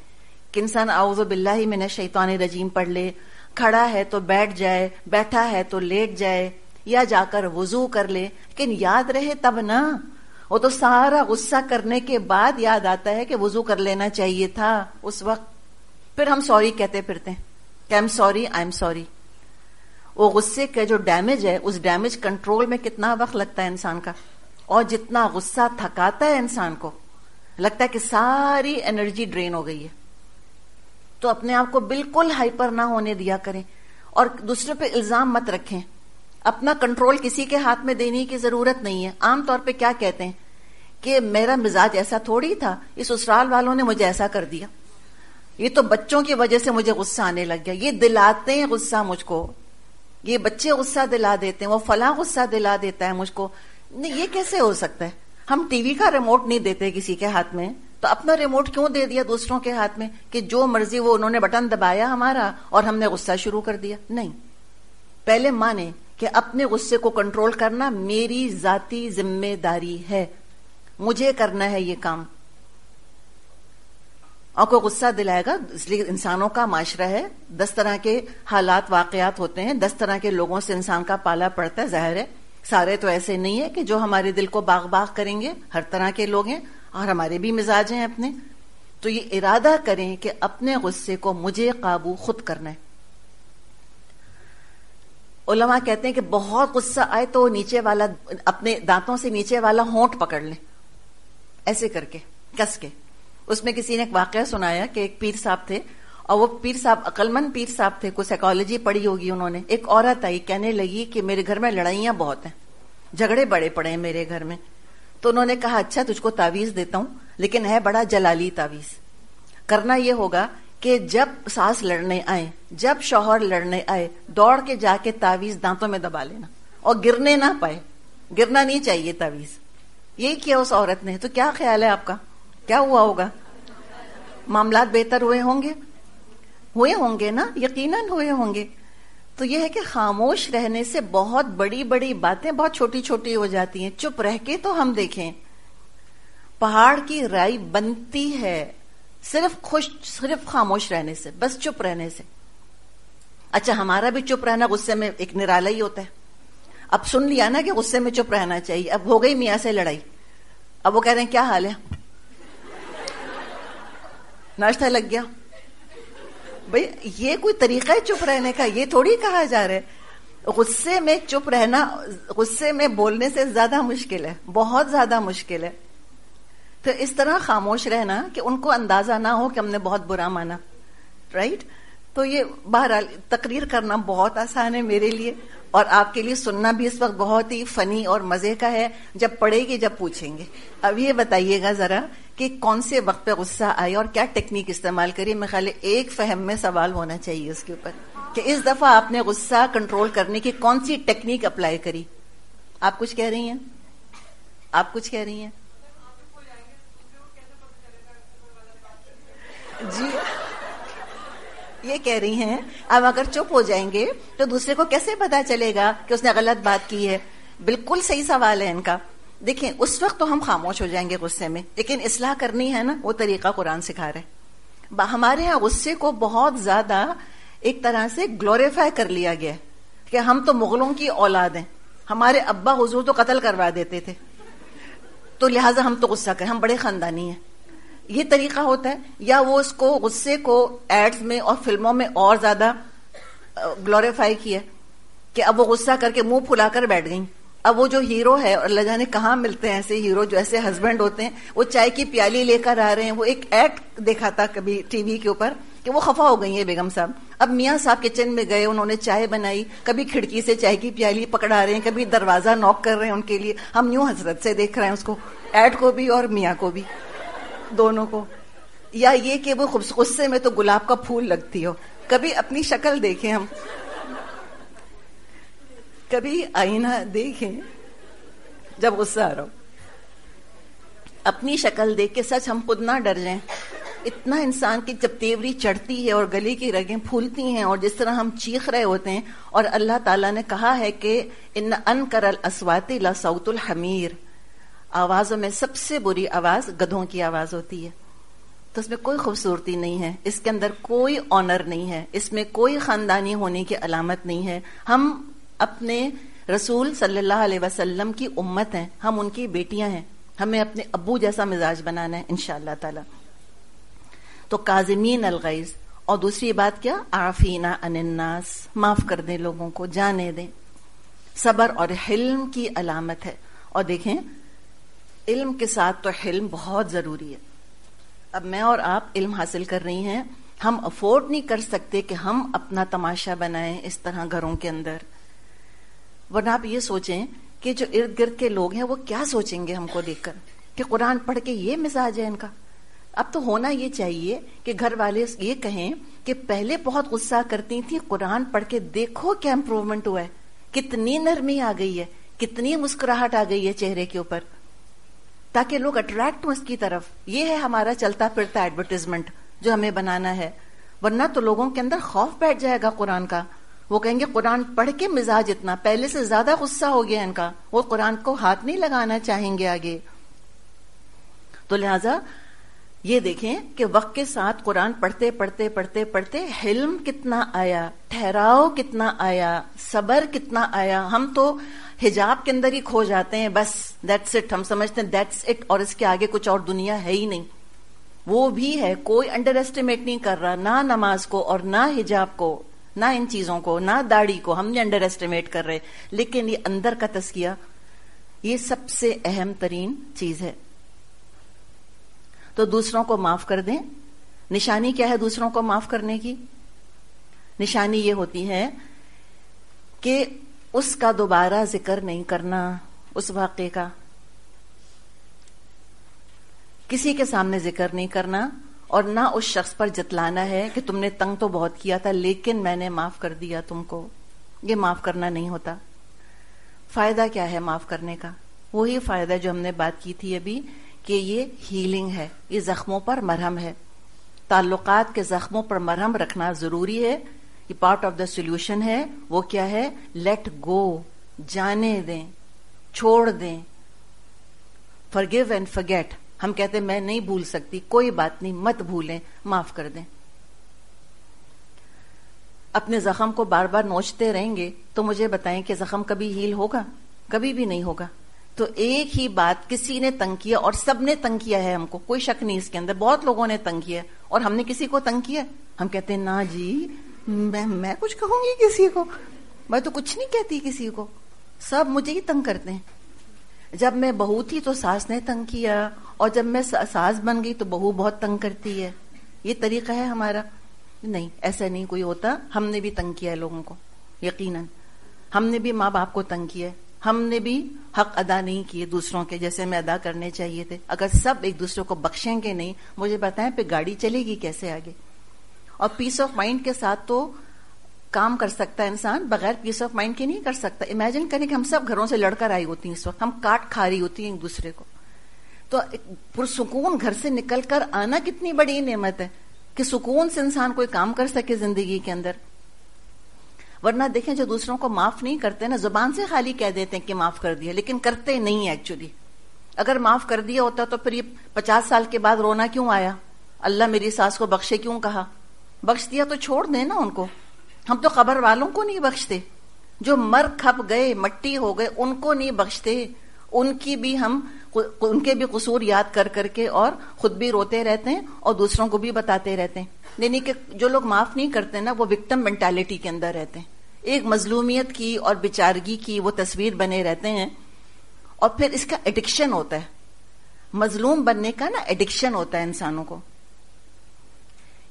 کہ انسان اعوذ باللہ من الشیطان الرجیم پڑھ لے، کھڑا ہے تو بیٹھ جائے، بیٹھا ہے تو لیٹ جائے، یا جا کر وضو کر لے. لیکن یاد رہے تب نا، وہ تو سارا غصہ کرنے کے بعد یاد آتا ہے کہ وضو کر لینا چاہیے تھا اس وقت. پھر ہم سوری کہتے پھرتے ہیں کہ آئی ایم سوری. وہ غصے کا جو ڈیمیج ہے، اس ڈیمیج کنٹرول میں کتنا وقت لگتا ہے انسان کا. اور جتنا غصہ تھکاتا ہے انسان کو، لگتا ہے کہ ساری انرجی ڈرین ہو گئی ہے. تو اپنے آپ کو بالکل ہائپر نہ ہونے دیا کریں اور دوسرے پہ الزام مت رکھیں. اپنا کنٹرول کسی کے ہاتھ میں دینے کی ضرورت نہیں ہے. عام طور پہ کیا کہتے ہیں کہ میرا مزاج ایسا تھوڑی تھا، اس سسرال والوں نے مجھے ایسا کر دیا، یہ تو بچوں کی وجہ سے مجھے غصہ آنے لگ گیا، یہ دلاتے ہیں غصہ مجھ کو، یہ بچے غصہ دلا دیتے ہیں، وہ فلاں غصہ دلا دیتا ہے مجھ کو. نہیں، یہ کیسے ہو سکتا ہے؟ ہم ٹی وی کا ریموٹ نہیں دیتے کسی کے ہاتھ میں، تو اپنا ریموٹ کیوں دے دیا دوسروں کے ہاتھ میں کہ جو مرضی وہ انہوں نے بٹن دبایا ہمارا اور ہم نے غصہ شروع کر دیا؟ نہیں، پہلے مانے کہ اپنے غصے کو کنٹرول کرنا میری ذاتی ذمہ داری ہے، مجھے کرنا ہے یہ کام. اور کوئی غصہ دلائے گا، اس لیے انسانوں کا معاشرہ ہے، 10 طرح کے حالات واقعات ہوتے ہیں، 10 طرح کے لوگوں سے انسان کا پالا پڑتا ہے. ظاہر ہے سارے تو ایسے نہیں ہے کہ جو ہمارے دل کو باغ باغ کریں گے، ہر طرح کے لوگ ہیں اور ہمارے بھی مزاج ہیں اپنے. تو یہ ارادہ کریں کہ اپنے غصے کو مجھے قابو خود کرنا ہے. علماء کہتے ہیں کہ بہت غصہ آئے تو نیچے والا، اپنے دانتوں سے نیچے والا ہونٹ پکڑ لیں، ایسے کر کے کس کے. اس میں کسی نے ایک واقعہ سنایا کہ ایک پیر صاحب تھے، اور وہ پیر صاحب عقل مند پیر صاحب تھے، کوئی سائیکالوجی پڑھی ہوگی انہوں نے. ایک عورت آئی، کہنے لگی کہ میرے گھر میں لڑائیاں بہت ہیں، جھگڑے بڑے پڑے ہیں میرے گھر میں. تو انہوں نے کہا اچھا تجھ کو تعویذ دیتا ہوں، لیکن ہے بڑا جلالی تعویذ. کرنا یہ ہوگا کہ جب ساس لڑنے آئے، جب شوہر لڑنے آئے، دوڑ کے جا کے تعویذ دانتوں میں دبا لینا اور گرنے نہ پائے، گرنا نہیں چاہیے تعویذ. یہی کیا اس عورت نے. تو کیا خیال ہے آپ کا، کیا ہوا ہوگا؟ معاملات بہتر ہوئے ہوں گے نا، یقیناً ہوئے ہوں گے. تو یہ ہے کہ خاموش رہنے سے بہت بڑی بڑی باتیں بہت چھوٹی چھوٹی ہو جاتی ہیں. چپ رہ کے تو ہم دیکھیں، پہاڑ کی رائی بنتی ہے صرف خاموش رہنے سے، بس چپ رہنے سے. اچھا ہمارا بھی چپ رہنا غصے میں ایک نرالا ہی ہوتا ہے. اب سن لیا نا کہ غصے میں چپ رہنا چاہیے، اب ہو گئی میاں سے لڑائی، اب وہ کہہ رہے ہیں کیا حال ہے، ناشتہ لگ گیا. بھئی یہ کوئی طریقہ ہے چپ رہنے کا؟ یہ تھوڑی کہا جا رہا ہے. غصے میں چپ رہنا غصے میں بولنے سے زیادہ مشکل ہے، بہت زیادہ مشکل ہے. تو اس طرح خاموش رہنا کہ ان کو اندازہ نہ ہو کہ ہم نے بہت برا مانا، رائٹ. تو یہ بہرحال تقریر کرنا بہت آسان ہے میرے لیے، اور آپ کے لیے سننا بھی اس وقت بہت ہی فنی اور مزے کا ہے. جب پڑھے گی جب پوچھیں گے. اب یہ بتائیے گا ذرا کہ کون سے وقت پہ غصہ آئے اور کیا ٹیکنیک استعمال کریے. میں خیال ایک فہم میں سوال ہونا چاہیے اس کے اوپر کہ اس دفعہ آپ نے غصہ کنٹرول کرنے کی کون سی ٹیکنیک اپلائی کری. آپ کچھ کہہ رہی ہیں؟ آپ کچھ کہہ رہی ہیں؟ جی یہ کہہ رہی ہیں اب اگر چپ ہو جائیں گے تو دوسرے کو کیسے پتا چلے گا کہ اس نے غلط بات کی ہے. بالکل صحیح سوال ہے ان کا. دیکھیں اس وقت تو ہم خاموش ہو جائیں گے غصے میں، لیکن اصلاح کرنی ہے نا، وہ طریقہ قرآن سکھا رہے. ہمارے ہاں غصے کو بہت زیادہ ایک طرح سے گلوریفائی کر لیا گیا ہے کہ ہم تو مغلوں کی اولاد ہیں، ہمارے ابا حضور تو قتل کروا دیتے تھے، تو لہٰذا ہم تو غصہ کریں، ہم بڑے خاندانی ہیں. یہ طریقہ ہوتا ہے. یا وہ اس کو غصے کو ایڈز میں اور فلموں میں اور زیادہ گلوریفائی کیا کہ اب وہ غصہ کر کے منہ پھلا کر بیٹھ گئیں. اب وہ جو ہیرو ہے، اور اللہ جانے کہاں ملتے ہیں ایسے ہیرو جو ایسے ہسبینڈ ہوتے ہیں، وہ چائے کی پیالی لے کر آ رہے ہیں. وہ ایک ایڈ دیکھا تھا کبھی ٹی وی کے اوپر کہ وہ خفا ہو گئی ہیں بیگم صاحب. اب میاں صاحب کچن میں گئے، انہوں نے چائے بنائی، کبھی کھڑکی سے چائے کی پیالی پکڑا رہے ہیں، کبھی دروازہ نوک کر رہے ہیں ان کے لیے. ہم یوں حسرت سے دیکھ رہے ہیں اس کو، ایڈ کو بھی اور میاں کو بھی، دونوں کو. یا یہ کہ وہ غصے میں تو گلاب کا پھول لگتی ہو. کبھی اپنی شکل دیکھیں، ہم کبھی آئینہ دیکھیں جب غصہ آ رہا ہو، اپنی شکل دیکھ کے سچ ہم خود نہ ڈر جائیں. اتنا انسان کی جب تیوری چڑھتی ہے اور گلے کی رگیں پھولتی ہیں اور جس طرح ہم چیخ رہے ہوتے ہیں، اور اللہ تعالیٰ نے کہا ہے کہ ان انکر الاصوات لصوت الحمیر، آوازوں میں سب سے بری آواز گدھوں کی آواز ہوتی ہے. تو اس میں کوئی خوبصورتی نہیں ہے، اس کے اندر کوئی آنر نہیں ہے، اس میں کوئی خاندانی ہونے کی علامت نہیں ہے. ہم اپنے رسول صلی اللہ علیہ وسلم کی امت ہیں، ہم ان کی بیٹیاں ہیں، ہمیں اپنے ابو جیسا مزاج بنانا ہے انشاءاللہ تعالی. تو کاظمین الغیظ، اور دوسری بات کیا، عافینا عن الناس، معاف کر دیں لوگوں کو، جانے دیں. صبر اور حلم کی علامت ہے. اور دیکھیں علم کے ساتھ تو حلم بہت ضروری ہے. اب میں اور آپ علم حاصل کر رہی ہیں، ہم افورڈ نہیں کر سکتے کہ ہم اپنا تماشا بنائیں اس طرح گھروں کے اندر. ورنہ آپ یہ سوچیں کہ جو ارد گرد کے لوگ ہیں وہ کیا سوچیں گے ہم کو دیکھ کر کہ قرآن پڑھ کے یہ مزاج ہے ان کا. اب تو ہونا یہ چاہیے کہ گھر والے یہ کہیں کہ پہلے بہت غصہ کرتی تھی، قرآن پڑھ کے دیکھو کیا امپروومنٹ ہوا ہے، کتنی نرمی آ گئی ہے، کتنی مسکراہٹ آ گئی ہے چہرے کے اوپر، تاکہ لوگ اٹریکٹ ہوں اس کی طرف. یہ ہے ہمارا چلتا پھرتا ایڈورٹیزمنٹ جو ہمیں بنانا ہے. ورنہ تو لوگوں کے اندر خوف بیٹھ جائے گا قرآن کا. وہ کہیں گے قرآن پڑھ کے مزاج اتنا پہلے سے زیادہ غصہ ہو گیا ان کا، وہ قرآن کو ہاتھ نہیں لگانا چاہیں گے آگے. تو لہذا یہ دیکھیں کہ وقت کے ساتھ قرآن پڑھتے پڑھتے پڑھتے پڑھتے حلم کتنا آیا، ٹھہراؤ کتنا آیا، صبر کتنا آیا. ہم تو حجاب کے اندر ہی کھو جاتے ہیں، بس دیٹس اٹ، ہم سمجھتے ہیں دیٹس اٹ، اور اس کے آگے کچھ اور دنیا ہے ہی نہیں. وہ بھی ہے، کوئی انڈر ایسٹیمیٹ نہیں کر رہا، نہ نماز کو اور نہ حجاب کو، نہ ان چیزوں کو، نہ داڑھی کو ہم نے انڈر ایسٹیمیٹ کر رہے. لیکن یہ اندر کا تزکیہ یہ سب سے اہم ترین چیز ہے. تو دوسروں کو معاف کر دیں. نشانی کیا ہے دوسروں کو معاف کرنے کی؟ نشانی یہ ہوتی ہے کہ اس کا دوبارہ ذکر نہیں کرنا، اس واقعے کا کسی کے سامنے ذکر نہیں کرنا، اور نہ اس شخص پر جتلانا ہے کہ تم نے تنگ تو بہت کیا تھا لیکن میں نے معاف کر دیا تم کو. یہ معاف کرنا نہیں ہوتا. فائدہ کیا ہے معاف کرنے کا؟ وہی فائدہ جو ہم نے بات کی تھی ابھی کہ یہ ہیلنگ ہے، یہ زخموں پر مرہم ہے. تعلقات کے زخموں پر مرہم رکھنا ضروری ہے، یہ پارٹ آف دا سولوشن ہے. وہ کیا ہے؟ لیٹ گو، جانے دیں، چھوڑ دیں. forgive and forget. ہم کہتے ہیں میں نہیں بھول سکتی، کوئی بات نہیں، مت بھولیں، معاف کر دیں. اپنے زخم کو بار بار نوچتے رہیں گے تو مجھے بتائیں کہ زخم کبھی ہیل ہوگا؟ کبھی بھی نہیں ہوگا. تو ایک ہی بات، کسی نے تنگ کیا، اور سب نے تنگ کیا ہے ہم کو، کوئی شک نہیں اس کے اندر، بہت لوگوں نے تنگ کیا، اور ہم نے کسی کو تنگ کیا؟ ہم کہتے ہیں نا جی میں کچھ کہوں گی کسی کو، میں تو کچھ نہیں کہتی کسی کو، سب مجھے ہی تنگ کرتے ہیں. جب میں بہو تھی تو ساس نے تنگ کیا، اور جب میں ساس بن گئی تو بہو بہت تنگ کرتی ہے. یہ طریقہ ہے ہمارا؟ نہیں، ایسا نہیں کوئی ہوتا. ہم نے بھی تنگ کیا ہے لوگوں کو، یقیناً ہم نے بھی ماں باپ کو تنگ کیا ہے، ہم نے بھی حق ادا نہیں کیے دوسروں کے جیسے میں ادا کرنے چاہیے تھے. اگر سب ایک دوسرے کو بخشیں گے نہیں، مجھے بتائیں پہ گاڑی چلے گی کیسے آگے؟ اور پیس آف مائنڈ کے ساتھ تو کام کر سکتا ہے انسان، بغیر پیس آف مائنڈ کے نہیں کر سکتا. امیجن کریں کہ ہم سب گھروں سے لڑ کر آئی ہوتی ہیں اس وقت، ہم کاٹ کھا رہی ہوتی ہیں ایک دوسرے کو، تو پرسکون گھر سے نکل کر آنا کتنی بڑی نعمت ہے کہ سکون سے انسان کوئی کام کر سکے زندگی کے اندر. ورنہ دیکھیں جو دوسروں کو معاف نہیں کرتے نا، زبان سے خالی کہہ دیتے ہیں کہ معاف کر دیا، لیکن کرتے نہیں ایکچولی. اگر معاف کر دیا ہوتا تو پھر یہ 50 سال کے بعد رونا کیوں آیا؟ اللہ میری ساس کو بخشے کیوں کہا؟ بخش دیا تو چھوڑ دیں نا ان کو. ہم تو قبر والوں کو نہیں بخشتے، جو مر کھپ گئے، مٹی ہو گئے، ان کو نہیں بخشتے. ان کے بھی قصور یاد کر کر کے اور خود بھی روتے رہتے ہیں اور دوسروں کو بھی بتاتے رہتے ہیں. یعنی کہ جو لوگ معاف نہیں کرتے نا، وہ وکٹم مینٹالٹی کے اندر رہتے ہیں، ایک مظلومیت کی اور بیچارگی کی وہ تصویر بنے رہتے ہیں. اور پھر اس کا ایڈکشن ہوتا ہے، مظلوم بننے کا نا ایڈکشن ہوتا ہے انسانوں کو،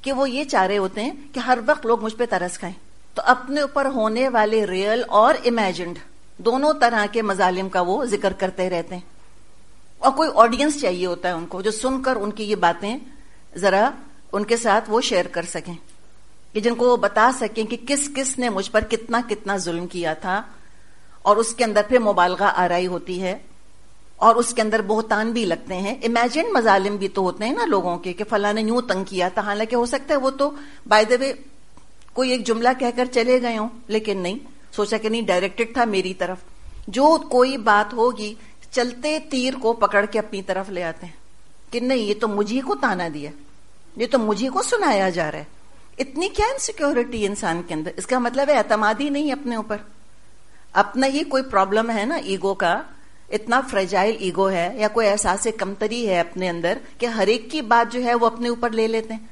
کہ وہ یہ چاہ رہے ہوتے ہیں کہ ہر وقت لوگ مجھ پہ ترس کھائیں. تو اپنے اوپر ہونے والے ریئل اور امیجنڈ دونوں طرح کے مظالم کا وہ ذکر کرتے رہتے ہیں. اور کوئی آڈینس چاہیے ہوتا ہے ان کو جو سن کر ان کی یہ باتیں ذرا ان کے ساتھ وہ شیئر کر سکیں، کہ جن کو وہ بتا سکیں کہ کس کس نے مجھ پر کتنا کتنا ظلم کیا تھا. اور اس کے اندر پھر مبالغہ آرائی ہوتی ہے، اور اس کے اندر بہتان بھی لگتے ہیں. امیجنڈ مظالم بھی تو ہوتے ہیں نا لوگوں کے، کہ فلاں نے یوں تنگ کیا تھا، حالانکہ ہو سکتا ہے وہ تو بائی دا وے کوئی ایک جملہ کہہ کر چلے گئے ہوں، لیکن نہیں سوچا کہ نہیں ڈائریکٹڈ تھا میری طرف. جو کوئی بات ہوگی چلتے تیر کو پکڑ کے اپنی طرف لے آتے ہیں کہ نہیں یہ تو مجھے کو تانا دیا، یہ تو مجھے کو سنایا جا رہا ہے. اتنی کیا انسیکیورٹی انسان کے اندر؟ اس کا مطلب ہے اعتماد ہی نہیں اپنے اوپر. اپنا ہی کوئی پرابلم ہے نا ایگو کا، اتنا فریجائل ایگو ہے، یا کوئی احساس کمتری ہے اپنے اندر کہ ہر ایک کی بات جو ہے وہ اپنے اوپر لے لیتے ہیں.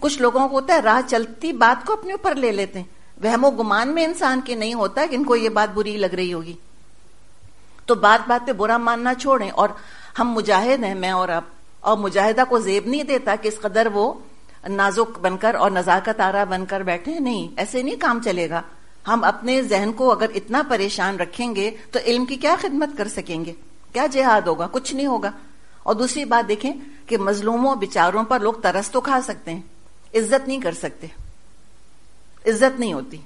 کچھ لوگوں کو ہوتا ہے راہ چلتی بات کو اپنے اوپر لے لیتے ہیں. وہم و گمان میں انسان کے نہیں ہوتا کہ ان کو یہ بات بری لگ رہی ہوگی. تو بات بات پہ برا ماننا چھوڑیں. اور ہم مجاہد ہیں، میں اور آپ، اور مجاہدہ کو زیب نہیں دیتا کہ اس قدر وہ نازک بن کر اور نزاکت آرا بن کر بیٹھے. نہیں، ایسے نہیں کام چلے گا. ہم اپنے ذہن کو اگر اتنا پریشان رکھیں گے تو علم کی کیا خدمت کر سکیں گے؟ کیا جہاد ہوگا؟ کچھ نہیں ہوگا. اور دوسری بات دیکھیں کہ مظلوموں بیچاروں پر لوگ ترس تو کھا سکتے ہیں، عزت نہیں کر سکتے. عزت نہیں ہوتی.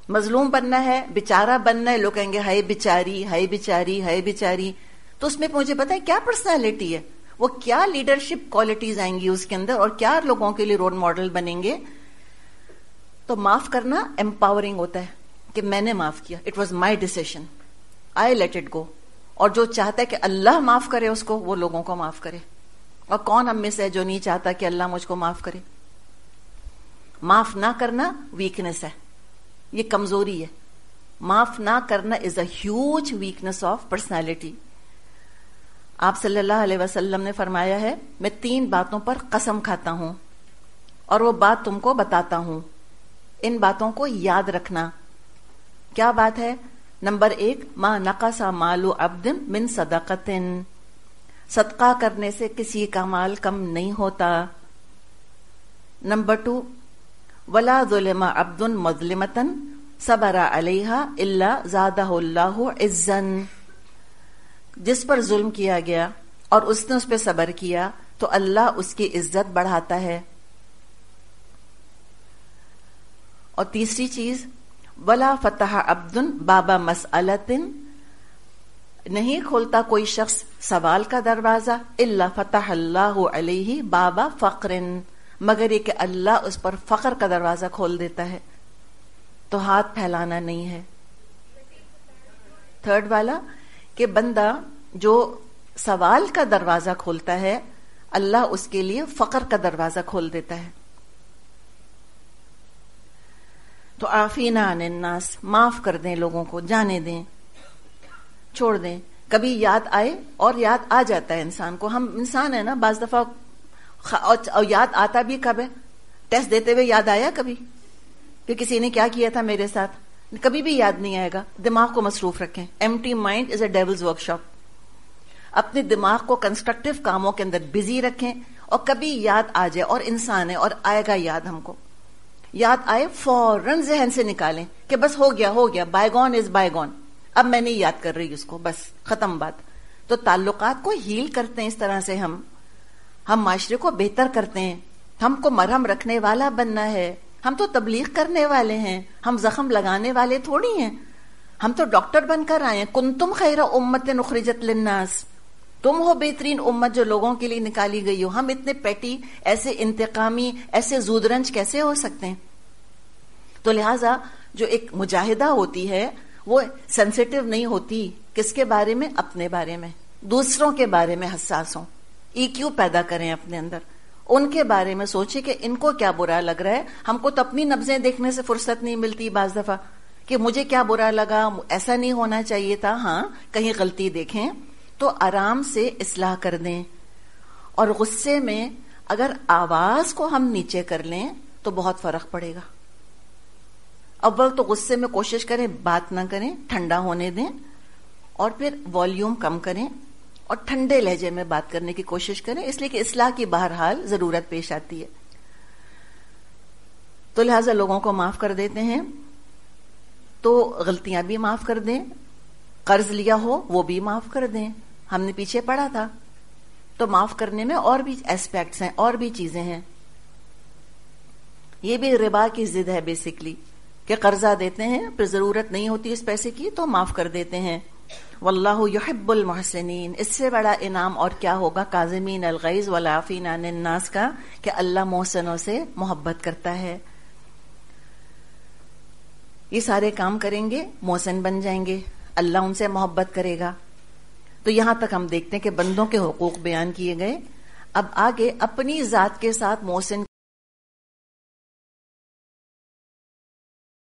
مظلوم بننا ہے، بیچارہ بننا ہے، لوگ کہیں گے ہائے بیچاری، ہائے بیچاری، ہائے بیچاری. تو اس میں مجھے پتا ہے کیا پرسنالٹی ہے، وہ کیا لیڈرشپ کوالٹیز آئیں گی اس کے اندر، اور کیا لوگوں کے لیے رول ماڈل بنیں گے. تو معاف کرنا امپاورنگ ہوتا ہے کہ میں نے معاف کیا، it was my decision, I let it go. اور جو چاہتا ہے کہ اللہ معاف کرے اس کو، وہ لوگوں کو معاف کرے. اور کون ہم میں سے ہے جو نہیں چاہتا کہ اللہ مجھ کو معاف کرے؟ معاف نہ کرنا ویکنس ہے، یہ کمزوری ہے. معاف نہ کرنا is a huge weakness of personality. آپ صلی اللہ علیہ وسلم نے فرمایا ہے، میں 3 باتوں پر قسم کھاتا ہوں اور وہ بات تم کو بتاتا ہوں، ان باتوں کو یاد رکھنا. کیا بات ہے؟ نمبر 1، ما نقص مال عبد من صدقۃ، صدقہ کرنے سے کسی کا مال کم نہیں ہوتا. نمبر 2، ولا ظلم عبد مظلمۃ صبر علیہا الا زادہ اللہ عزا، جس پر ظلم کیا گیا اور اس نے اس پہ صبر کیا تو اللہ اس کی عزت بڑھاتا ہے. اور تیسری چیز، ولا فتح عبد باب مسئلۃ، نہیں کھولتا کوئی شخص سوال کا دروازہ الا فتح اللہ علیہ باب فقر، مگر یہ کہ اللہ اس پر فقر کا دروازہ کھول دیتا ہے. تو ہاتھ پھیلانا نہیں ہے. 3rd والا کہ بندہ جو سوال کا دروازہ کھولتا ہے اللہ اس کے لیے فقر کا دروازہ کھول دیتا ہے. تو عافینا عن الناس، معاف کر دیں لوگوں کو، جانے دیں، چھوڑ دیں. کبھی یاد آئے، اور یاد آ جاتا ہے انسان کو، ہم انسان ہیں نا، بعض دفعہ اور یاد آتا بھی کب ہے؟ ٹیسٹ دیتے ہوئے یاد آیا کبھی کہ کسی نے کیا کیا تھا میرے ساتھ؟ کبھی بھی یاد نہیں آئے گا. دماغ کو مصروف رکھیں. Empty mind is a devil's work shop. اپنے دماغ کو کنسٹرکٹیو کاموں کے اندر بزی رکھیں، اور کبھی یاد آ جائے، اور انسان ہے اور آئے گا یاد، ہم کو یاد آئے فوراً ذہن سے نکالیں کہ بس ہو گیا، bygone is bygone, اب میں نہیں یاد کر رہی اس کو، بس ختم بات. تو تعلقات کو ہیل کرتے ہیں اس طرح سے، ہم معاشرے کو بہتر کرتے ہیں. ہم کو مرہم رکھنے والا بننا ہے، ہم تو تبلیغ کرنے والے ہیں، ہم زخم لگانے والے تھوڑی ہیں. ہم تو ڈاکٹر بن کر آئے ہیں. کنتم خیر امت اخرجت للناس، تم ہو بہترین امت جو لوگوں کے لیے نکالی گئی ہو. ہم اتنے پیٹی، ایسے انتقامی، ایسے زودرنج کیسے ہو سکتے ہیں؟ تو لہٰذا جو ایک مجاہدہ ہوتی ہے وہ سینسیٹیو نہیں ہوتی. کس کے بارے میں؟ اپنے بارے میں. دوسروں کے بارے میں حساس ہوں. EQ پیدا کریں اپنے اندر. ان کے بارے میں سوچیں کہ ان کو کیا برا لگ رہا ہے. ہم کو تو اپنی نبضیں دیکھنے سے فرصت نہیں ملتی بعض دفعہ کہ مجھے کیا برا لگا، ایسا نہیں ہونا چاہیے تھا. ہاں، کہیں غلطی دیکھیں تو آرام سے اصلاح کر دیں. اور غصے میں اگر آواز کو ہم نیچے کر لیں تو بہت فرق پڑے گا. اول تو غصے میں کوشش کریں بات نہ کریں، ٹھنڈا ہونے دیں، اور پھر والیوم کم کریں اور ٹھنڈے لہجے میں بات کرنے کی کوشش کریں، اس لیے کہ اصلاح کی بہرحال ضرورت پیش آتی ہے. تو لہٰذا لوگوں کو معاف کر دیتے ہیں تو غلطیاں بھی معاف کر دیں. قرض لیا ہو وہ بھی معاف کر دیں. ہم نے پیچھے پڑھا تھا. تو معاف کرنے میں اور بھی ایسپیکٹس ہیں، اور بھی چیزیں ہیں. یہ بھی ربا کی ضد ہے بیسکلی، کہ قرضہ دیتے ہیں پھر ضرورت نہیں ہوتی اس پیسے کی تو معاف کر دیتے ہیں. واللہ یحب المحسنین. اس سے بڑا انعام اور کیا ہوگا کاظمین الغیظ والعافین عن الناس کا، کہ اللہ محسنوں سے محبت کرتا ہے. یہ سارے کام کریں گے محسن بن جائیں گے، اللہ ان سے محبت کرے گا. تو یہاں تک ہم دیکھتے ہیں کہ بندوں کے حقوق بیان کیے گئے. اب آگے اپنی ذات کے ساتھ محسن